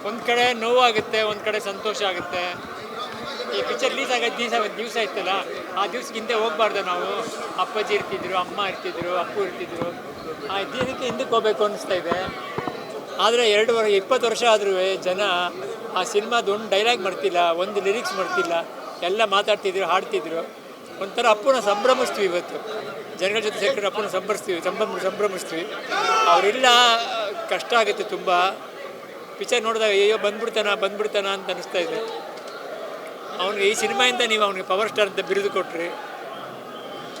ಒಂದು ಕಡೆ ನೋವಾಗುತ್ತೆ, ಒಂದು ಕಡೆ ಸಂತೋಷ ಆಗುತ್ತೆ. ಈ ಪಿಕ್ಚರ್ ರಿಲೀಸ್ ಆಗೋದು ದಿವಸ ಇತ್ತಲ್ಲ, ಆ ದಿವ್ಸಕ್ಕೆ ಹಿಂದೆ ಹೋಗ್ಬಾರ್ದು ನಾವು. ಅಪ್ಪಾಜಿ ಇರ್ತಿದ್ರು, ಅಮ್ಮ ಇರ್ತಿದ್ರು, ಅಪ್ಪು ಇರ್ತಿದ್ರು. ಆ ದಿನಕ್ಕೆ ಹಿಂದಕ್ಕೆ ಹೋಗ್ಬೇಕು ಅನ್ನಿಸ್ತಾ ಇದೆ. ಆದರೆ 20 ವರ್ಷ ಆದರೂ ಜನ ಆ ಸಿನಿಮಾದ ಒಂದು ಡೈಲಾಗ್ ಮಾಡ್ತಿಲ್ಲ, ಒಂದು ಲಿರಿಕ್ಸ್ ಮಾಡ್ತಿಲ್ಲ. ಎಲ್ಲ ಮಾತಾಡ್ತಿದ್ರು, ಹಾಡ್ತಿದ್ರು. ಒಂಥರ ಅಪ್ಪನ ಸಂಭ್ರಮಿಸ್ತೀವಿ ಇವತ್ತು. ಜನಗಳ ಜೊತೆ ಸೇರ್ಕೊಂಡು ಅಪ್ಪನ ಸಂಭ್ರಮಿಸ್ತೀವಿ. ಅವರೆಲ್ಲ ಕಷ್ಟ ಆಗುತ್ತೆ ತುಂಬ. ಪಿಕ್ಚರ್ ನೋಡಿದಾಗ ಅಯ್ಯೋ ಬಂದ್ಬಿಡ್ತಾನ ಅಂತ ಅನ್ನಿಸ್ತಾ ಇದೆ. ಅವನಿಗೆ ಈ ಸಿನಿಮಾಯಿಂದ ನೀವು ಅವನಿಗೆ ಪವರ್ ಸ್ಟಾರ್ ಅಂತ ಬಿರುದು ಕೊಟ್ರಿ,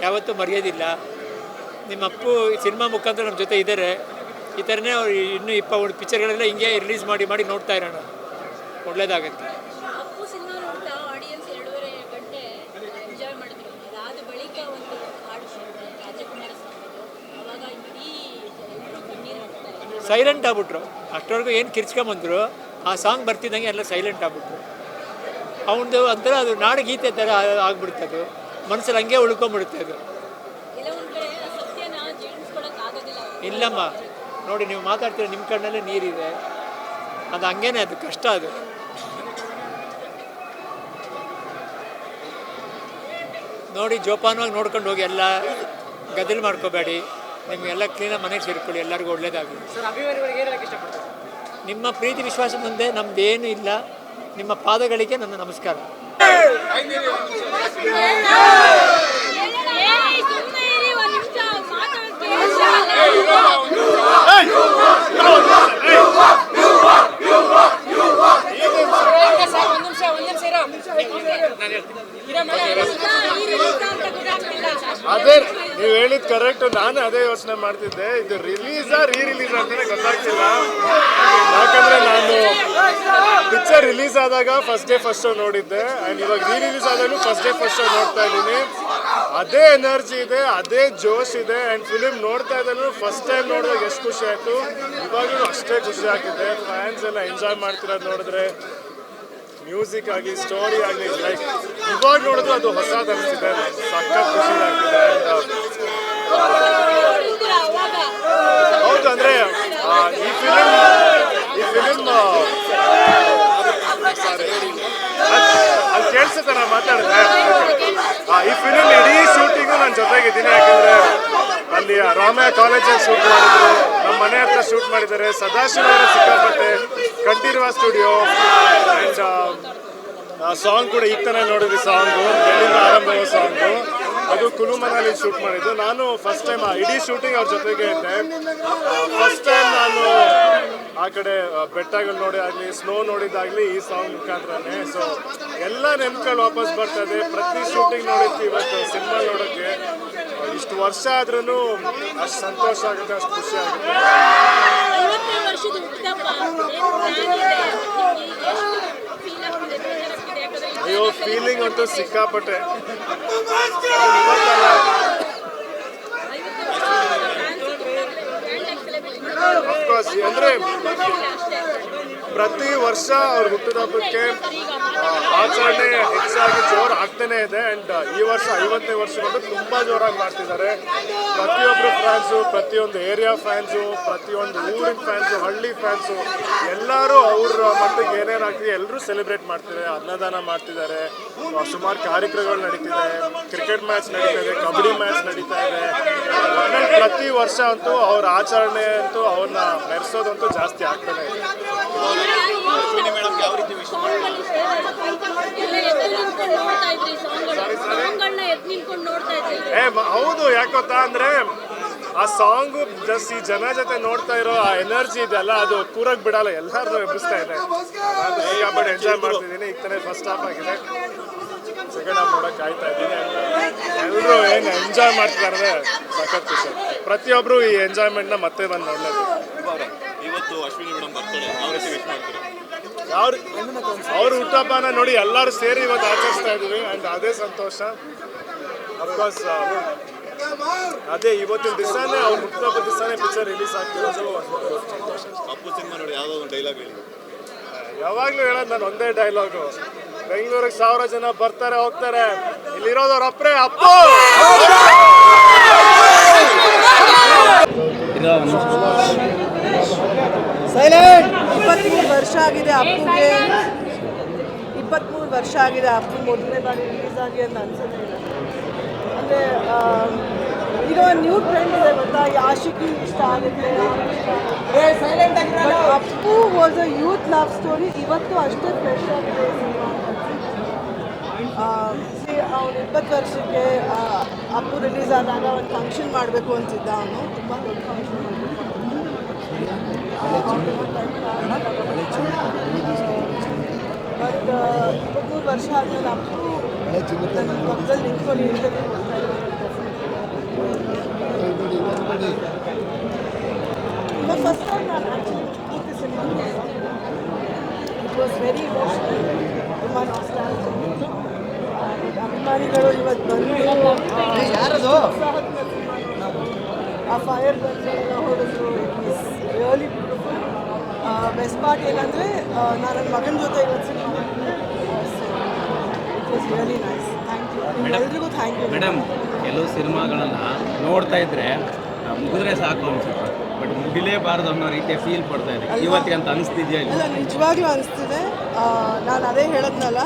ಯಾವತ್ತೂ ಮರೆಯೋದಿಲ್ಲ. ನಿಮ್ಮ ಅಪ್ಪು ಸಿನಿಮಾ ಮುಖಾಂತರ ನಮ್ಮ ಜೊತೆ ಇದ್ದಾರೆ. ಈ ಥರನೇ ಅವ್ರು ಇನ್ನೂ 20 ಪಿಕ್ಚರ್ಗಳೆಲ್ಲ ಹಿಂಗೆ ರಿಲೀಸ್ ಮಾಡಿ ನೋಡ್ತಾ ಇರೋಣ, ಒಳ್ಳೇದಾಗತ್ತೆ. ಸೈಲೆಂಟ್ ಆಗ್ಬಿಟ್ರು. ಅಷ್ಟವರೆಗೂ ಏನು ಕಿರ್ಚ್ಕೊಂಬಂದರು, ಆ ಸಾಂಗ್ ಬರ್ತಿದ್ದಂಗೆ ಎಲ್ಲ ಸೈಲೆಂಟ್ ಆಗ್ಬಿಟ್ರು. ಅವನದು ಒಂಥರ ಅದು ನಾಡಗೀತೆ ಥರ ಆಗ್ಬಿಡುತ್ತೆ. ಅದು ಮನಸ್ಸಲ್ಲಿ ಹಂಗೆ ಉಳ್ಕೊಂಬಿಡುತ್ತೆ ಅದು. ಇಲ್ಲಮ್ಮ, ನೋಡಿ ನೀವು ಮಾತಾಡ್ತೀರ, ನಿಮ್ಮ ಕಣ್ಣಲ್ಲೇ ನೀರಿದೆ. ಅದು ಹಂಗೇನೆ, ಅದು ಕಷ್ಟ. ಅದು ನೋಡಿ ಜೋಪಾನವಾಗಿ ನೋಡ್ಕೊಂಡು ಹೋಗಿ, ಎಲ್ಲ ಗದ್ದಲು ಮಾಡ್ಕೋಬೇಡಿ. ನಿಮಗೆಲ್ಲ ಕ್ಲೀನಾಗಿ ಮನೆಗೆ ಸೇರ್ಕೊಳ್ಳಿ, ಎಲ್ಲರಿಗೂ ಒಳ್ಳೇದಾಗಲಿ. ನಿಮ್ಮ ಪ್ರೀತಿ ವಿಶ್ವಾಸ ಮುಂದೆ ನಮ್ಮದೇನು ಇಲ್ಲ. ನಿಮ್ಮ ಪಾದಗಳಿಗೆ ನನ್ನ ನಮಸ್ಕಾರ. ಅದೇ ನೀವು ಹೇಳಿದ್ ಕರೆಕ್ಟ್. ನಾನು ಅದೇ ಯೋಚನೆ ಮಾಡ್ತಿದ್ದೆ, ಇದು ರಿಲೀಸಾ ರೀ-ರಿಲೀಸ್ ಅಂತಾನೆ ಗೊತ್ತಾಗ್ತಿಲ್ಲ. ಯಾಕಂದ್ರೆ ನಾನು ಪಿಕ್ಚರ್ ರಿಲೀಸ್ ಆದಾಗ ಫಸ್ಟ್ ಡೇ ಫಸ್ಟ್ ಶೋ ನೋಡಿದ್ದೆ, ಆ್ಯಂಡ್ ಇವಾಗ ರೀ-ರಿಲೀಸ್ ಆದಾಗಲೂ ಫಸ್ಟ್ ಡೇ ಫಸ್ಟ್ ಶೋ ನೋಡ್ತಾ ಇದ್ದೀನಿ. ಅದೇ ಎನರ್ಜಿ ಇದೆ, ಅದೇ ಜೋಶ್ ಇದೆ. ಆ್ಯಂಡ್ ಫಿಲಿಮ್ ನೋಡ್ತಾ ಇದ್ದಾನು ಫಸ್ಟ್ ಟೈಮ್ ನೋಡಿದಾಗ ಎಷ್ಟು ಖುಷಿ ಆಯಿತು, ಇವಾಗಲೂ ಅಷ್ಟೇ ಖುಷಿ ಆಗ್ತಿದೆ. ಫ್ಯಾನ್ಸ್ ಎಲ್ಲ ಎಂಜಾಯ್ ಮಾಡ್ತಿರೋದು ನೋಡಿದ್ರೆ, ಮ್ಯೂಸಿಕ್ ಆಗಿ, ಸ್ಟೋರಿ ಆಗಲಿ, ಲೈಕ್ ಇವಾಗ ನೋಡಿದ್ರು ಅದು ಹೊಸದು ಅನಿಸ್ತಿದೆ. ಸಖತ್ ಖುಷಿ ಆಗ್ತಿದೆ. ಹೌದು, ಅಂದರೆ ಈ ಫಿಲಿಮ್ ಅದು ಕೇಳಿಸುತ್ತೆ. ನಾನು ಮಾತಾಡಿದೆ, ಈ ಫಿಲಿಮ್ ಇಡೀ ಶೂಟಿಂಗು ನನ್ನ ಜೊತೆಗಿದ್ದೀನಿ. ಯಾಕಂದರೆ ಅಲ್ಲಿ ರಾಮಯ್ಯ ಕಾಲೇಜಲ್ಲಿ ಶೂಟ್ ಮಾಡಿದ್ರು, ನಮ್ಮ ಮನೆ ಹತ್ರ ಶೂಟ್ ಮಾಡಿದ್ದಾರೆ. ಸದಾಶಿವರ ಸಿಕ್ಕಾಪಟ್ಟೆ ಕಂಠೀರವ ಸ್ಟುಡಿಯೋ. ಆ್ಯಂಡ್ ಸಾಂಗ್ ಕೂಡ ಈಗ ತಾನೇ ನೋಡಿದ್ವಿ. ಸಾಂಗು ಎಲ್ಲಿಂದ ಆರಂಭವೋ ಸಾಂಗು, ಅದು ಕುಲು ಮನಾಲಿ ಶೂಟ್ ಮಾಡಿದ್ದು. ನಾನು ಫಸ್ಟ್ ಟೈಮ್ ಇಡೀ ಶೂಟಿಂಗ್ ಅವ್ರ ಜೊತೆಗೆ ಇದ್ದೆ. ಫಸ್ಟ್ ಟೈಮ್ ನಾನು ಆ ಕಡೆ ಬೆಟ್ಟಗಳು ನೋಡಿ ಆಗಲಿ, ಸ್ನೋ ನೋಡಿದ್ದಾಗಲಿ ಈ ಸಾಂಗ್ ಮುಖಾಂತರನೇ. ಸೊ ಎಲ್ಲ ನೆನ್ಪುಗಳು ವಾಪಸ್ ಬರ್ತದೆ. ಪ್ರತಿ ಶೂಟಿಂಗ್ ನೋಡಿದ್ವಿ, ಇವತ್ತು ಸಿನಿಮಾ ನೋಡೋಕ್ಕೆ ಇಷ್ಟು ವರ್ಷ ಆದ್ರೂ ಅಷ್ಟು ಸಂತೋಷ ಆಗುತ್ತೆ, ಅಷ್ಟು ಖುಷಿ ಆಗುತ್ತೆ. ಅಯ್ಯೋ, ಫೀಲಿಂಗ್ ಅಂತೂ ಸಿಕ್ಕಾಪಟ್ಟೆ. ಅಫ್ಕೋರ್ಸ್, ಅಂದರೆ ಪ್ರತಿ ವರ್ಷ ಅವ್ರ ಹುಟ್ಟುಹಬ್ಬಕ್ಕೆ ಆಚರಣೆ ಹೆಚ್ಚಾಗಿ ಜೋರು ಆಗ್ತಾನೆ ಇದೆ. ಆ್ಯಂಡ್ ಈ ವರ್ಷ 50ನೇ ವರ್ಷವನ್ನು ತುಂಬ ಜೋರಾಗಿ ಮಾಡ್ತಿದ್ದಾರೆ. ಪ್ರತಿಯೊಬ್ಬರು ಫ್ಯಾನ್ಸು, ಪ್ರತಿಯೊಂದು ಏರಿಯಾ ಫ್ಯಾನ್ಸು, ಪ್ರತಿಯೊಂದು ಊರಿನ ಫ್ಯಾನ್ಸು, ಹಳ್ಳಿ ಫ್ಯಾನ್ಸು ಎಲ್ಲರೂ ಅವ್ರ ಮಟ್ಟಿಗೆ ಏನೇನಾಗ್ತಿದೆ ಎಲ್ಲರೂ ಸೆಲೆಬ್ರೇಟ್ ಮಾಡ್ತಿದ್ದಾರೆ. ಅನ್ನದಾನ ಮಾಡ್ತಿದ್ದಾರೆ, ಸುಮಾರು ಕಾರ್ಯಕ್ರಮಗಳು ನಡೀತಿದೆ, ಕ್ರಿಕೆಟ್ ಮ್ಯಾಚ್ ನಡೀತಾ ಇದೆ, ಕಬಡ್ಡಿ ಮ್ಯಾಚ್ ನಡೀತಾ ಇದೆ. ಪ್ರತಿ ವರ್ಷ ಅಂತೂ ಅವ್ರ ಆಚರಣೆ ಅಂತೂ ಅವ್ರನ್ನ ಮೆರೆಸೋದಂತೂ ಜಾಸ್ತಿ ಆಗ್ತಾನೆ ಇದೆ. ಹೌದು, ಯಾಕೊತ್ತಾ ಅಂದ್ರೆ ಆ ಸಾಂಗು ಜಸ್ಟ್ ಈ ಜನ ಜೊತೆ ನೋಡ್ತಾ ಇರೋ ಆ ಎನರ್ಜಿ ಇದೆಯಲ್ಲ, ಅದು ಕೂರಕ್ ಬಿಡಲ್ಲ, ಎಲ್ಲಾರು ಎಬ್ಬಿಸ್ತಾ ಇದೆ. ಸಿಕ್ಕಾಪಟ್ಟೆ ಎಂಜಾಯ್ ಮಾಡ್ತಿದ್ದೀನಿ. ಈಗ ತಾನೇ ಫಸ್ಟ್ ಹಾಫ್ ಆಗಿದೆ, ಸೆಕೆಂಡ್ ಹಾಫ್ ನೋಡಕ್ ಕಾಯ್ತಾ ಇದ್ದೀನಿ. ಎಲ್ಲರೂ ಏನು ಎಂಜಾಯ್ ಮಾಡ್ತಿದ್ದಾರೆ, ಸಖತ್ ಖುಷಿ. ಪ್ರತಿಯೊಬ್ರು ಈ ಎಂಜಾಯ್ಮೆಂಟ್ನ ಮತ್ತೆ ಬಂದು ನೋಡ್ಲೇಬೇಕು. ಇವತ್ತು ಅಶ್ವಿನಿ ಮೇಡಮ್ ಬರ್ತಾರೆ, ಅವ್ರ ಹುಟ್ಟಹಬ್ಬನ ನೋಡಿ ಎಲ್ಲರೂ ಸೇರಿ ಇವತ್ತು ಆಚರಿಸ್ತಾ ಇದ್ದೀವಿ. ಆ್ಯಂಡ್ ಅದೇ ಸಂತೋಷ. ಅಫ್ಕೋರ್ಸ್ ಅದೇ ಇವತ್ತಿನ ದಿವಸನೇ ಅವ್ರ ಹುಟ್ಟಹಬ್ಬ ದಿವಸನೇ ಪಿಕ್ಚರ್ ರಿಲೀಸ್ ಆಗ್ತಿರೋದು ಸಂತೋಷ. ಅಪ್ಪು ಸಿನಿಮಾ ನೋಡಿ ಯಾವುದೋ ಒಂದು ಡೈಲಾಗ್ ಹೇಳಿ. ಯಾವಾಗಲೂ ಹೇಳೋದು ನಾನು ಒಂದೇ ಡೈಲಾಗು, ಬೆಂಗಳೂರಿಗೆ 1000 ಜನ ಬರ್ತಾರೆ ಹೋಗ್ತಾರೆ, ಇಲ್ಲಿರೋದವ್ರ ಅಪ್ರೇ ಅಪ್ಪು. ಸೈಲೆಂಟ್ 23 ವರ್ಷ ಆಗಿದೆ ಅಪ್ಪುಗೆ. 23 ವರ್ಷ ಆಗಿದೆ ಅಪ್ಪು ಮೊದಲನೇ ಬಾರಿ ರಿಲೀಸ್ ಆಗಿ ಅಂತ ಅನ್ಸೋದೇ ಇಲ್ಲ. ಅಂದರೆ ಈಗ ಒಂದು ನ್ಯೂ ಟ್ರೆಂಡ್ ಇದೆ ಗೊತ್ತಾ, ಈ ಆಶಿಕಿ ಇಷ್ಟ ಆಗುತ್ತೆ. But Appu was a youth love story. ಇವತ್ತು ಅಷ್ಟೇ ಫ್ರೆಶ್ ಆಗಿದೆ ಸಿನಿಮಾ. ಅವನು 20 ವರ್ಷಕ್ಕೆ ಅಪ್ಪು ರಿಲೀಸ್ ಆದಾಗ ಒಂದು ಫಂಕ್ಷನ್ ಮಾಡಬೇಕು ಅಂತಿದ್ದ. ಅವನು ತುಂಬ ದೊಡ್ಡ ಫಂಕ್ಷನ್ ಬಟ್ 23 ವರ್ಷ ಆದಮೇಲೆ ಅಪ್ಪು ನನ್ನ ಪಕ್ಕದಲ್ಲಿ ನಿಂತ್ಕೊಂಡು ಇಂಟರ್ವ್ಯೂ ಕೊಡ್ತಾ ಇದ್ದಾರೆ. ಇವಾಗ ಫಸ್ಟ್ ಟೈಮ್ ನಾನು ಆ್ಯಕ್ಚುಲಿ ಪೂರ್ತಿ cinema it was very emotional. ತುಂಬ ನಾಸ್ಟಾಲ್ಜಿಕ್. ಅಭಿಮಾನಿಗಳು ಇವತ್ತು ಬಂದು ಆ ಫೈರ್ ಗನ್ಗಳೆಲ್ಲ ಹೊಡೆದ್ರು. It was really beautiful. Best part ಏನಂದರೆ ನಾನು ನನ್ನ ಮಗನ ಜೊತೆ ಇವತ್ತು cinema it was really nice. Thank you ಎಲ್ರಿಗೂ. Thank you madam. ಕೆಲವು ಸಿನಿಮಾಗಳನ್ನು ನೋಡ್ತಾ ಇದ್ರೆ ಮುಗಿದ್ರೆ ಸಾಕು ಅನ್ಸುತ್ತೆ, ಬಟ್ ಮುಗಿಲೇಬಾರ್ದು ಅನ್ನೋ ರೀತಿಯ ಫೀಲ್ ಪಡ್ತಾ ಇದೆ. ಇವತ್ತಿಗೆ ಅಂತ ಅನಿಸ್ತಿದೆಯಾ? ಇಲ್ಲ, ನಿಜವಾಗ್ಲೂ ಅನಿಸ್ತಿದೆ. ನಾನು ಅದೇ ಹೇಳದ್ನಲ್ಲ,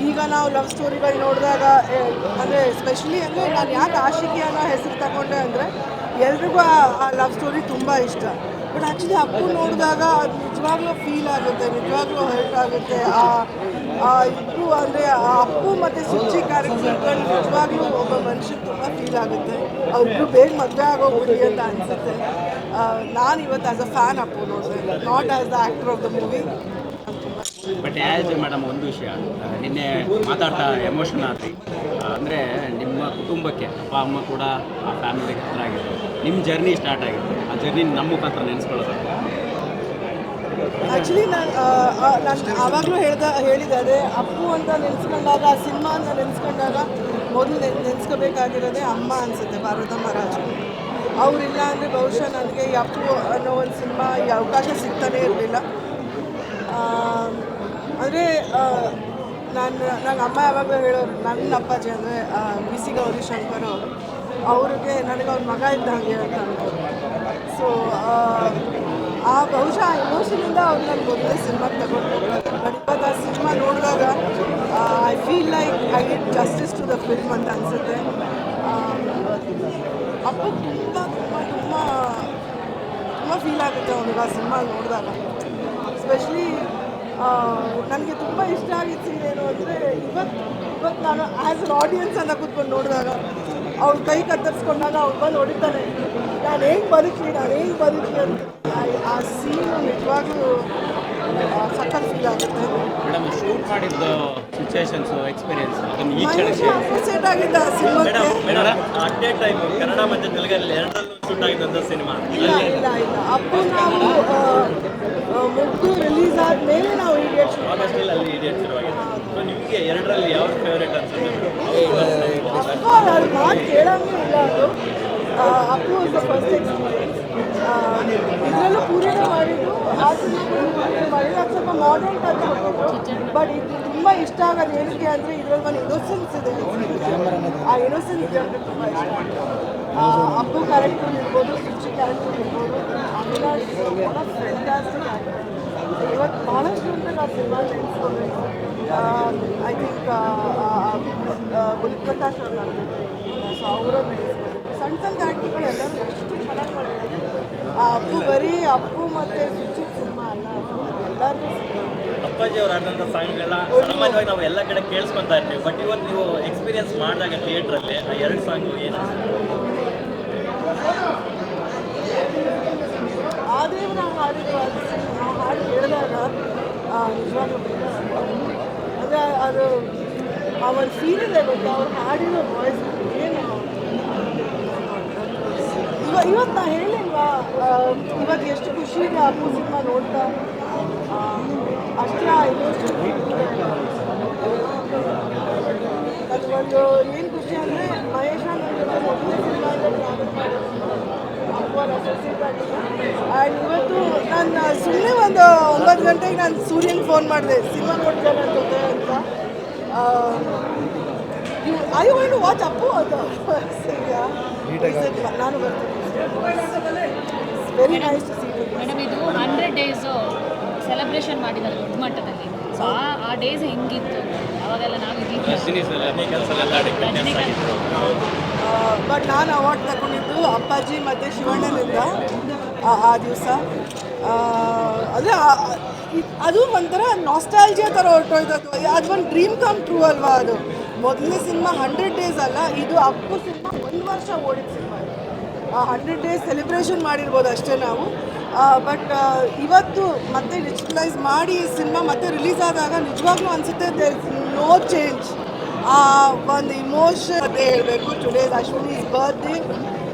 ಈಗ ನಾವು ಲವ್ ಸ್ಟೋರಿಗಳು ನೋಡಿದಾಗ ಅಂದರೆ ಎಸ್ಪೆಷಲಿ ಅಂದರೆ ನಾನು ಯಾಕೆ ಆಶಿಕಿ ಅನ್ನೋ ಹೆಸರು ತಗೊಂಡೆ ಅಂದರೆ ಎಲ್ರಿಗೂ ಆ ಲವ್ ಸ್ಟೋರಿ ತುಂಬ ಇಷ್ಟ. ಬಟ್ ಆ್ಯಕ್ಚುಲಿ ಅಪ್ಪು ನೋಡಿದಾಗ ಅದು ನಿಜವಾಗ್ಲೂ ಫೀಲ್ ಆಗುತ್ತೆ, ನಿಜವಾಗ್ಲೂ ಹರ್ಟ್ ಆಗುತ್ತೆ. ಇಬ್ಬರು ಅಂದರೆ ಅಪ್ಪು ಮತ್ತು ಸುಚ್ಚಿ ಕ್ಯಾರೆಕ್ಟರ್ಗಳು ನಿಜವಾಗ್ಲೂ ಒಬ್ಬ ಮನುಷ್ಯಗೆ ತುಂಬ ಫೀಲ್ ಆಗುತ್ತೆ. ಅವ್ರಿಬ್ರು ಬೇಗ ಮದುವೆ ಆಗೋಗ್ಬಿಡಿ ಅಂತ ಅನಿಸುತ್ತೆ. ನಾನು ಇವತ್ತು ಆ್ಯಸ್ ಅ ಫ್ಯಾನ್ ಅಪ್ಪು ನೋಡಿದೆ, not as the actor of the movie. But as madam ಒಂದು ವಿಷಯ ನಿನ್ನೆ ಮಾತಾಡ್ತಾ ಎಮೋಷನ್ ಆದ್ರಿ. ಅಂದರೆ ನಿಮ್ಮ ಕುಟುಂಬಕ್ಕೆ ಅಪ್ಪ ಅಮ್ಮ ಕೂಡ ಆ ಫ್ಯಾಮಿಲಿಗೆ ಹತ್ರ ಆಗಿತ್ತು, ನಿಮ್ಮ ಜರ್ನಿ ಸ್ಟಾರ್ಟ್ ಆಗಿತ್ತು. ಆ ಜರ್ನಿ ನಮ್ಮ ಮುಖಾಂತರ ನೆನೆಸ್ಕೊಳ್ಳೋದು. ಆ್ಯಕ್ಚುಲಿ ನಾನು ಆವಾಗಲೂ ಹೇಳಿದೆ ಅದೇ, ಅಪ್ಪು ಅಂತ ನೆನೆಸ್ಕೊಂಡಾಗ, ಆ ಸಿನಿಮಾ ಅಂತ ನೆನೆಸ್ಕೊಂಡಾಗ ಮೊದಲು ನೆನೆಸ್ಕೋಬೇಕಾಗಿರೋದೇ ಅಮ್ಮ ಅನಿಸುತ್ತೆ, ಪಾರ್ವತಮ್ಮ ರಾಜು. ಅವರಿಲ್ಲ ಅಂದರೆ ಬಹುಶಃ ನನಗೆ ಈ ಅಪ್ಪು ಅನ್ನೋ ಒಂದು ಸಿನಿಮಾ ಈ ಅವಕಾಶ ಸಿಗ್ತಾನೇ ಇರಲಿಲ್ಲ. ಅಂದರೆ ನಂಗೆ ಅಮ್ಮ ಯಾವಾಗಲೂ ಹೇಳೋರು, ನನ್ನ ಅಪ್ಪಾಜಿ ಅಂದರೆ BC ಗೌರಿಶಂಕರ್ ಅವ್ರಿಗೆ ನನಗೆ ಅವ್ರ ಮಗ ಇದ್ದಂಗೆ ಅಂತ ಅನ್ಬೋದು. ಸೊ ಆ ಬಹುಶಃ ಆ ಎಮೋಷನಿಂದ ಅವ್ರು ನನ್ನ ಮೊದಲೇ ಸಿನಿಮಾಗೆ ತಗೊಂಡ್ಬೇಕು. ಬಟ್ ಇವತ್ತು ಆ ಸಿನಿಮಾ ನೋಡಿದಾಗ I feel like I get justice to the film ಅಂತ ಅನಿಸುತ್ತೆ. ಅಪ್ಪ ತುಂಬ ತುಂಬ ತುಂಬ ತುಂಬ ಫೀಲ್ ಆಗುತ್ತೆ ಅವನಿಗೆ ಆ ಸಿನಿಮಾ ನೋಡಿದಾಗ. ಎಸ್ಪೆಷಲಿ ನನಗೆ ತುಂಬ ಇಷ್ಟ ಆಗಿದ್ದು ಸೀನ್ ಏನು ಅಂದರೆ, ಇವತ್ತು ನಾನು ಆ್ಯಸ್ ಅನ್ ಆಡಿಯನ್ಸ್ ಅಂತ ಕೂತ್ಕೊಂಡು ನೋಡಿದಾಗ ಅವ್ರ ಕೈ ಕತ್ತರಿಸ್ಕೊಂಡಾಗ ಅವ್ರು ಬಂದು ಹೊಡಿತಾನೆ, ನಾನು ಹೆಂಗೆ ಬದುಕಲಿ ಅಂತ. ಆ ಸೀನು ನಿಜವಾಗ್ಲೂ ಸಖತ್ ಫೀಲ್ ಆಗುತ್ತೆ. ಮೇಡಮ್, ಶೂಟ್ ಮಾಡಿದ್ದ ಸಿಚುವೇಶನ್ಸು, ಎಕ್ಸ್ಪೀರಿಯನ್ಸ್ ಅದನ್ನು ಈ ಕ್ಷಣಕ್ಕೆ ಅಪ್ರಿಸಿಯೇಟ್ ಆಗಿದ್ದ ಆ ಸಿನಿಮಾಕ್ಕೆ. ಅಟ್ ಎ ಟೈಮ್ ಕನ್ನಡ ಮತ್ತು ತೆಲುಗಲ್ಲಿ ಎರಡರಲ್ಲೂ ಶೂಟ್ ಆಗಿದ್ದಂಥ ಸಿನಿಮಾ. ಇಲ್ಲ ಅಪ್ಪು ನಾವು ಮುಗ್ದು ರಿಲೀಸ್ ಆದಮೇಲೆ ನಾವು ಇಡಿಯಟ್ ಆಗಸ್ಟಲ್ಲಿ ಅಲ್ಲಿ ಇಡಿಯಟ್ ಶುರುವಾಗಿದೆ. ಸೊ ನಿಮಗೆ ಎರಡರಲ್ಲಿ ಯಾವ್ದು ಫೇವ್ರೇಟ್ ಅನ್ಸುತ್ತೆ? ಅದು ಮಾತು ಕೇಳೋಂಗೆ ಇಲ್ಲ. ಅದು Appu is the first experience. ಇದರಲ್ಲೂ ಪೂರ್ಣ ಮಾಡಿದ್ದು ಆ ಸಿನಿಮಾಗಳು ಮಾಡಿದ್ದು ಅದು ಸ್ವಲ್ಪ ಮಾಡರ್ನ್ ಟಚ್ ಕೊಟ್ಟಿದ್ದು. ಬಟ್ ಇದು ತುಂಬ ಇಷ್ಟ ಆಗೋದು ಏನಕ್ಕೆ ಅಂದರೆ ಇದರಲ್ಲಿ ಒಂದು ಇನ್ನೋಸೆನ್ಸ್ ಇದೆ. ಆ ಇನ್ನೋಸೆನ್ಸ್ ಜನರಿಗೆ ತುಂಬ ಇಷ್ಟ. ಅಪ್ಪು ಕ್ಯಾರೆಕ್ಟರ್ ಇರ್ಬೋದು, ಸುಚ್ಚಿ ಕ್ಯಾರೆಕ್ಟರ್ ಇರ್ಬೋದು, ಅವಿನಾಶ್ ಫ್ಯಾಂಟಾಸ್ಟಿಕ್ ಆ್ಯಕ್ಟರ್. ಇವತ್ತು ಭಾಳಷ್ಟು ಅಂತ ನಾವು ಸಿನಿಮಾ ನೆನೆಸ್ಕೊಬೇಕು. ಐ ಥಿಂಕ್ ಗುರುಪ್ರಕಾಶ್ ಅವ್ರು ಮಾಡಿದ್ರು, ಸೊ ಅವರನ್ನು ನೆನೆಸ್ಕೊಬೇಕು. ಸಣ್ಣ ಕ್ಯಾರೆಕ್ಟರ್ಗಳು ಎಲ್ಲರೂ ಎಷ್ಟು ಚೆನ್ನಾಗಿ ಮಾಡಿದ್ದಾರೆ. ಅಪ್ಪು ಬರೀ ಅಪ್ಪು ಮತ್ತು ಸುಚ್ಚಿ ಸಿನಿಮಾ ಅಲ್ಲ, ಎಲ್ಲರಿಗೂ ಅಪ್ಪಾಜಿ ಅವ್ರು ಆಡಿದಂಥ ಸಾಂಗ್ಗೆಲ್ಲ ಸಾಮಾನ್ಯವಾಗಿ ನಾವು ಎಲ್ಲ ಕಡೆ ಕೇಳಿಸ್ಕೊತಾ ಇರ್ತೀವಿ. ಬಟ್ ಇವತ್ತು ನೀವು ಎಕ್ಸ್ಪೀರಿಯನ್ಸ್ ಮಾಡಿದಾಗ ಥಿಯೇಟ್ರಲ್ಲಿ ಆ ಎರಡು ಸಾಂಗು ಏನು ಆದರೆ ನಾವು ಹಾಡಿದ್ದು ನಾವು ಹಾಡು ಕೇಳಿದಾಗ ನಿಜವಾಗ್ಲೂ ಅಂದರೆ ಅದು ಆ ಒಂದು ಫೀಲ್ ಇದೆ ಗೊತ್ತಾ, ಅವ್ರು ಹಾಡಿರೋ ವಾಯ್ಸ್ ಏನು. ಇವತ್ತು ನಾ ಹೇಳಿಲ್ವಾ, ಇವಾಗ ಎಷ್ಟು ಖುಷಿ ಇದೆ ಅಪ್ಪು ಸಿನಿಮಾ ನೋಡ್ತಾ. ಅಷ್ಟೇ ಇನ್ನೊಷ್ಟು ನನಗೊಂದು ಏನು ಖುಷಿ ಅಂದರೆ, ಮಹೇಶ ನನ್ನ ಜೊತೆ ಮೊದಲನೇ ಸಿನಿಮಾಯಿಂದ ಟ್ರಾವೆಲ್ ಮಾಡೋದು ಅಪ್ಪು ಅಸೋಸಿಯೇಟ್ ಆಗಿಲ್ಲ. ಆ್ಯಂಡ್ ಇವತ್ತು ನಾನು ಸುಮ್ಮನೆ ಒಂದು 9 ಗಂಟೆಗೆ ನಾನು ಸೂರ್ಯನಿಗೆ ಫೋನ್ ಮಾಡಿದೆ, ಸಿನಿಮಾ ನೋಡ್ತೇನೆ ನನ್ನ ಜೊತೆ ಅಂತ. I want to watch Appu ಅಂತ. ನಾನು ಬರ್ತೀನಿ. Very nice to see you. Madam, ಇದು 100 days ಸೆಲೆಬ್ರೇಷನ್ ಮಾಡಿದ್ದಾರೆ ದೊಡ್ಡ ಮಟ್ಟದಲ್ಲಿ. ಸೊ ಆ ಡೇಸ್ ಹೆಂಗಿತ್ತು ಅವಾಗೆಲ್ಲ ನಾವು ಬಟ್ ನಾನು ಅವಾರ್ಡ್ ತಗೊಂಡಿದ್ದು ಅಪ್ಪಾಜಿ ಮತ್ತು ಶಿವಣ್ಣನಿಂದ ಆ ದಿವಸ. ಅಂದರೆ ಅದು ಒಂಥರ ನಾಸ್ಟಾಲ್ಜಿಯಾ ಥರ ಹೊರಟೋಯ್ತದ್ದು. ಅದು ಒಂದು ಡ್ರೀಮ್ ಕಮ್ ಟ್ರೂ ಅಲ್ವಾ ಅದು. ಮೊದಲನೇ ಸಿನಿಮಾ 100 days ಅಲ್ಲ, ಇದು ಅಪ್ಪು ಸಿನಿಮಾ 1 ವರ್ಷ ಓಡಿದ ಸಿನಿಮಾ. 100 days ಸೆಲೆಬ್ರೇಷನ್ ಮಾಡಿರ್ಬೋದು ಅಷ್ಟೇ ನಾವು. ಬಟ್ ಇವತ್ತು ಮತ್ತೆ ಡಿಜಿಟಲೈಸ್ ಮಾಡಿ ಸಿನಿಮಾ ಮತ್ತೆ ರಿಲೀಸ್ ಆದಾಗ ನಿಜವಾಗ್ಲೂ ಅನಿಸುತ್ತೆ ದೇರ್ ಇಸ್ ನೋ ಚೇಂಜ್. ಒಂದು ಇಮೋಷನ್ ಅದೇ ಹೇಳಬೇಕು. Today is Ashwini's birthday.